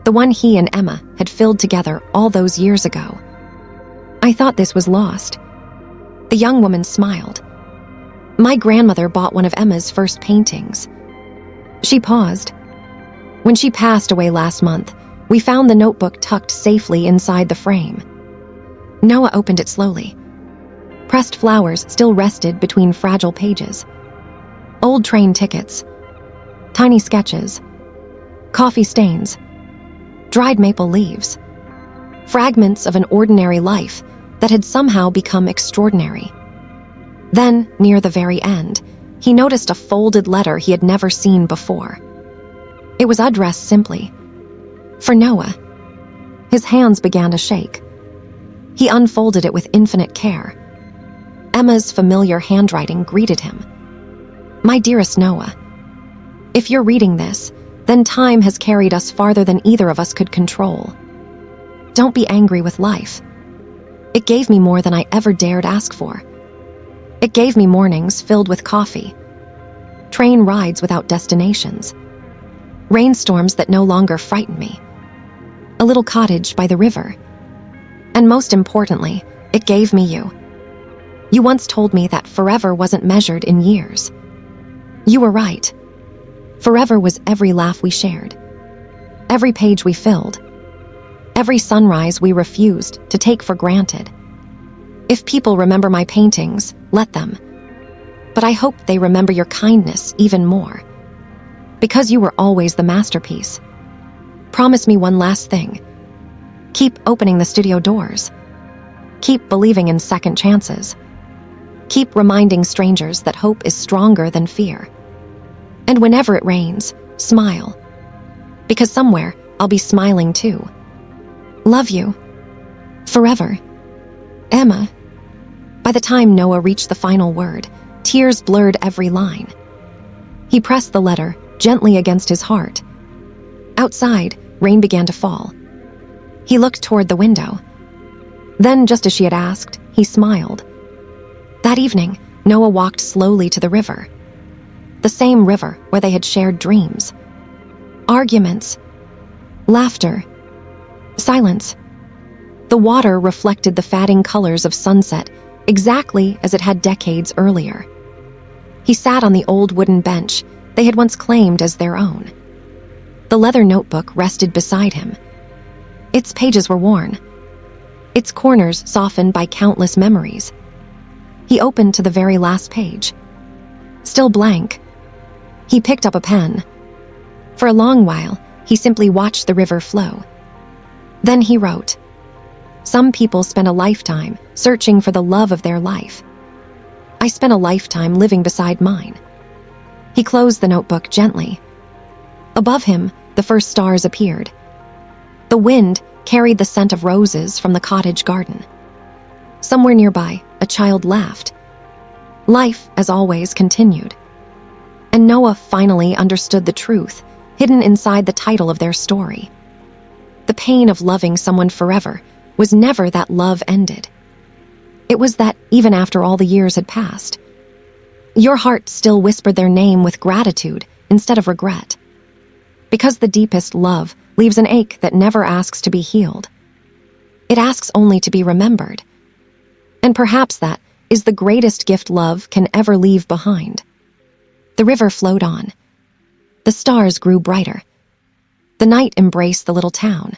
The one he and Emma had filled together all those years ago. I thought this was lost. The young woman smiled. My grandmother bought one of Emma's first paintings. She paused. When she passed away last month, we found the notebook tucked safely inside the frame. Noah opened it slowly. Pressed flowers still rested between fragile pages. Old train tickets, tiny sketches, coffee stains, dried maple leaves, fragments of an ordinary life that had somehow become extraordinary. Then, near the very end, he noticed a folded letter he had never seen before. It was addressed simply, "For Noah." His hands began to shake. He unfolded it with infinite care. Emma's familiar handwriting greeted him. "My dearest Noah, if you're reading this, then time has carried us farther than either of us could control. Don't be angry with life. It gave me more than I ever dared ask for. It gave me mornings filled with coffee, train rides without destinations, rainstorms that no longer frighten me, a little cottage by the river. And most importantly, it gave me you. You once told me that forever wasn't measured in years. You were right. Forever was every laugh we shared, every page we filled, every sunrise we refused to take for granted. If people remember my paintings, let them. But I hope they remember your kindness even more, because you were always the masterpiece. Promise me one last thing. Keep opening the studio doors. Keep believing in second chances. Keep reminding strangers that hope is stronger than fear. And whenever it rains, smile. Because somewhere, I'll be smiling too. Love you. Forever. Emma." By the time Noah reached the final word, tears blurred every line. He pressed the letter gently against his heart. Outside, rain began to fall. He looked toward the window. Then, just as she had asked, he smiled. That evening, Noah walked slowly to the river. The same river where they had shared dreams. Arguments. Laughter. Silence. The water reflected the fading colors of sunset exactly as it had decades earlier. He sat on the old wooden bench they had once claimed as their own. The leather notebook rested beside him. Its pages were worn, its corners softened by countless memories. He opened to the very last page. Still blank, he picked up a pen. For a long while, he simply watched the river flow. Then he wrote, "Some people spend a lifetime searching for the love of their life. I spent a lifetime living beside mine." He closed the notebook gently. Above him, the first stars appeared. The wind carried the scent of roses from the cottage garden. Somewhere nearby, a child laughed. Life, as always, continued. And Noah finally understood the truth hidden inside the title of their story. The pain of loving someone forever was never that love ended. It was that even after all the years had passed, your heart still whispered their name with gratitude instead of regret. Because the deepest love leaves an ache that never asks to be healed. It asks only to be remembered. And perhaps that is the greatest gift love can ever leave behind. The river flowed on. The stars grew brighter. The night embraced the little town.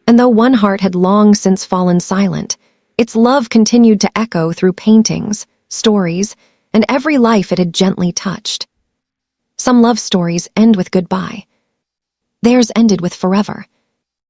And though one heart had long since fallen silent, its love continued to echo through paintings, stories, and every life it had gently touched. Some love stories end with goodbye. Theirs ended with forever.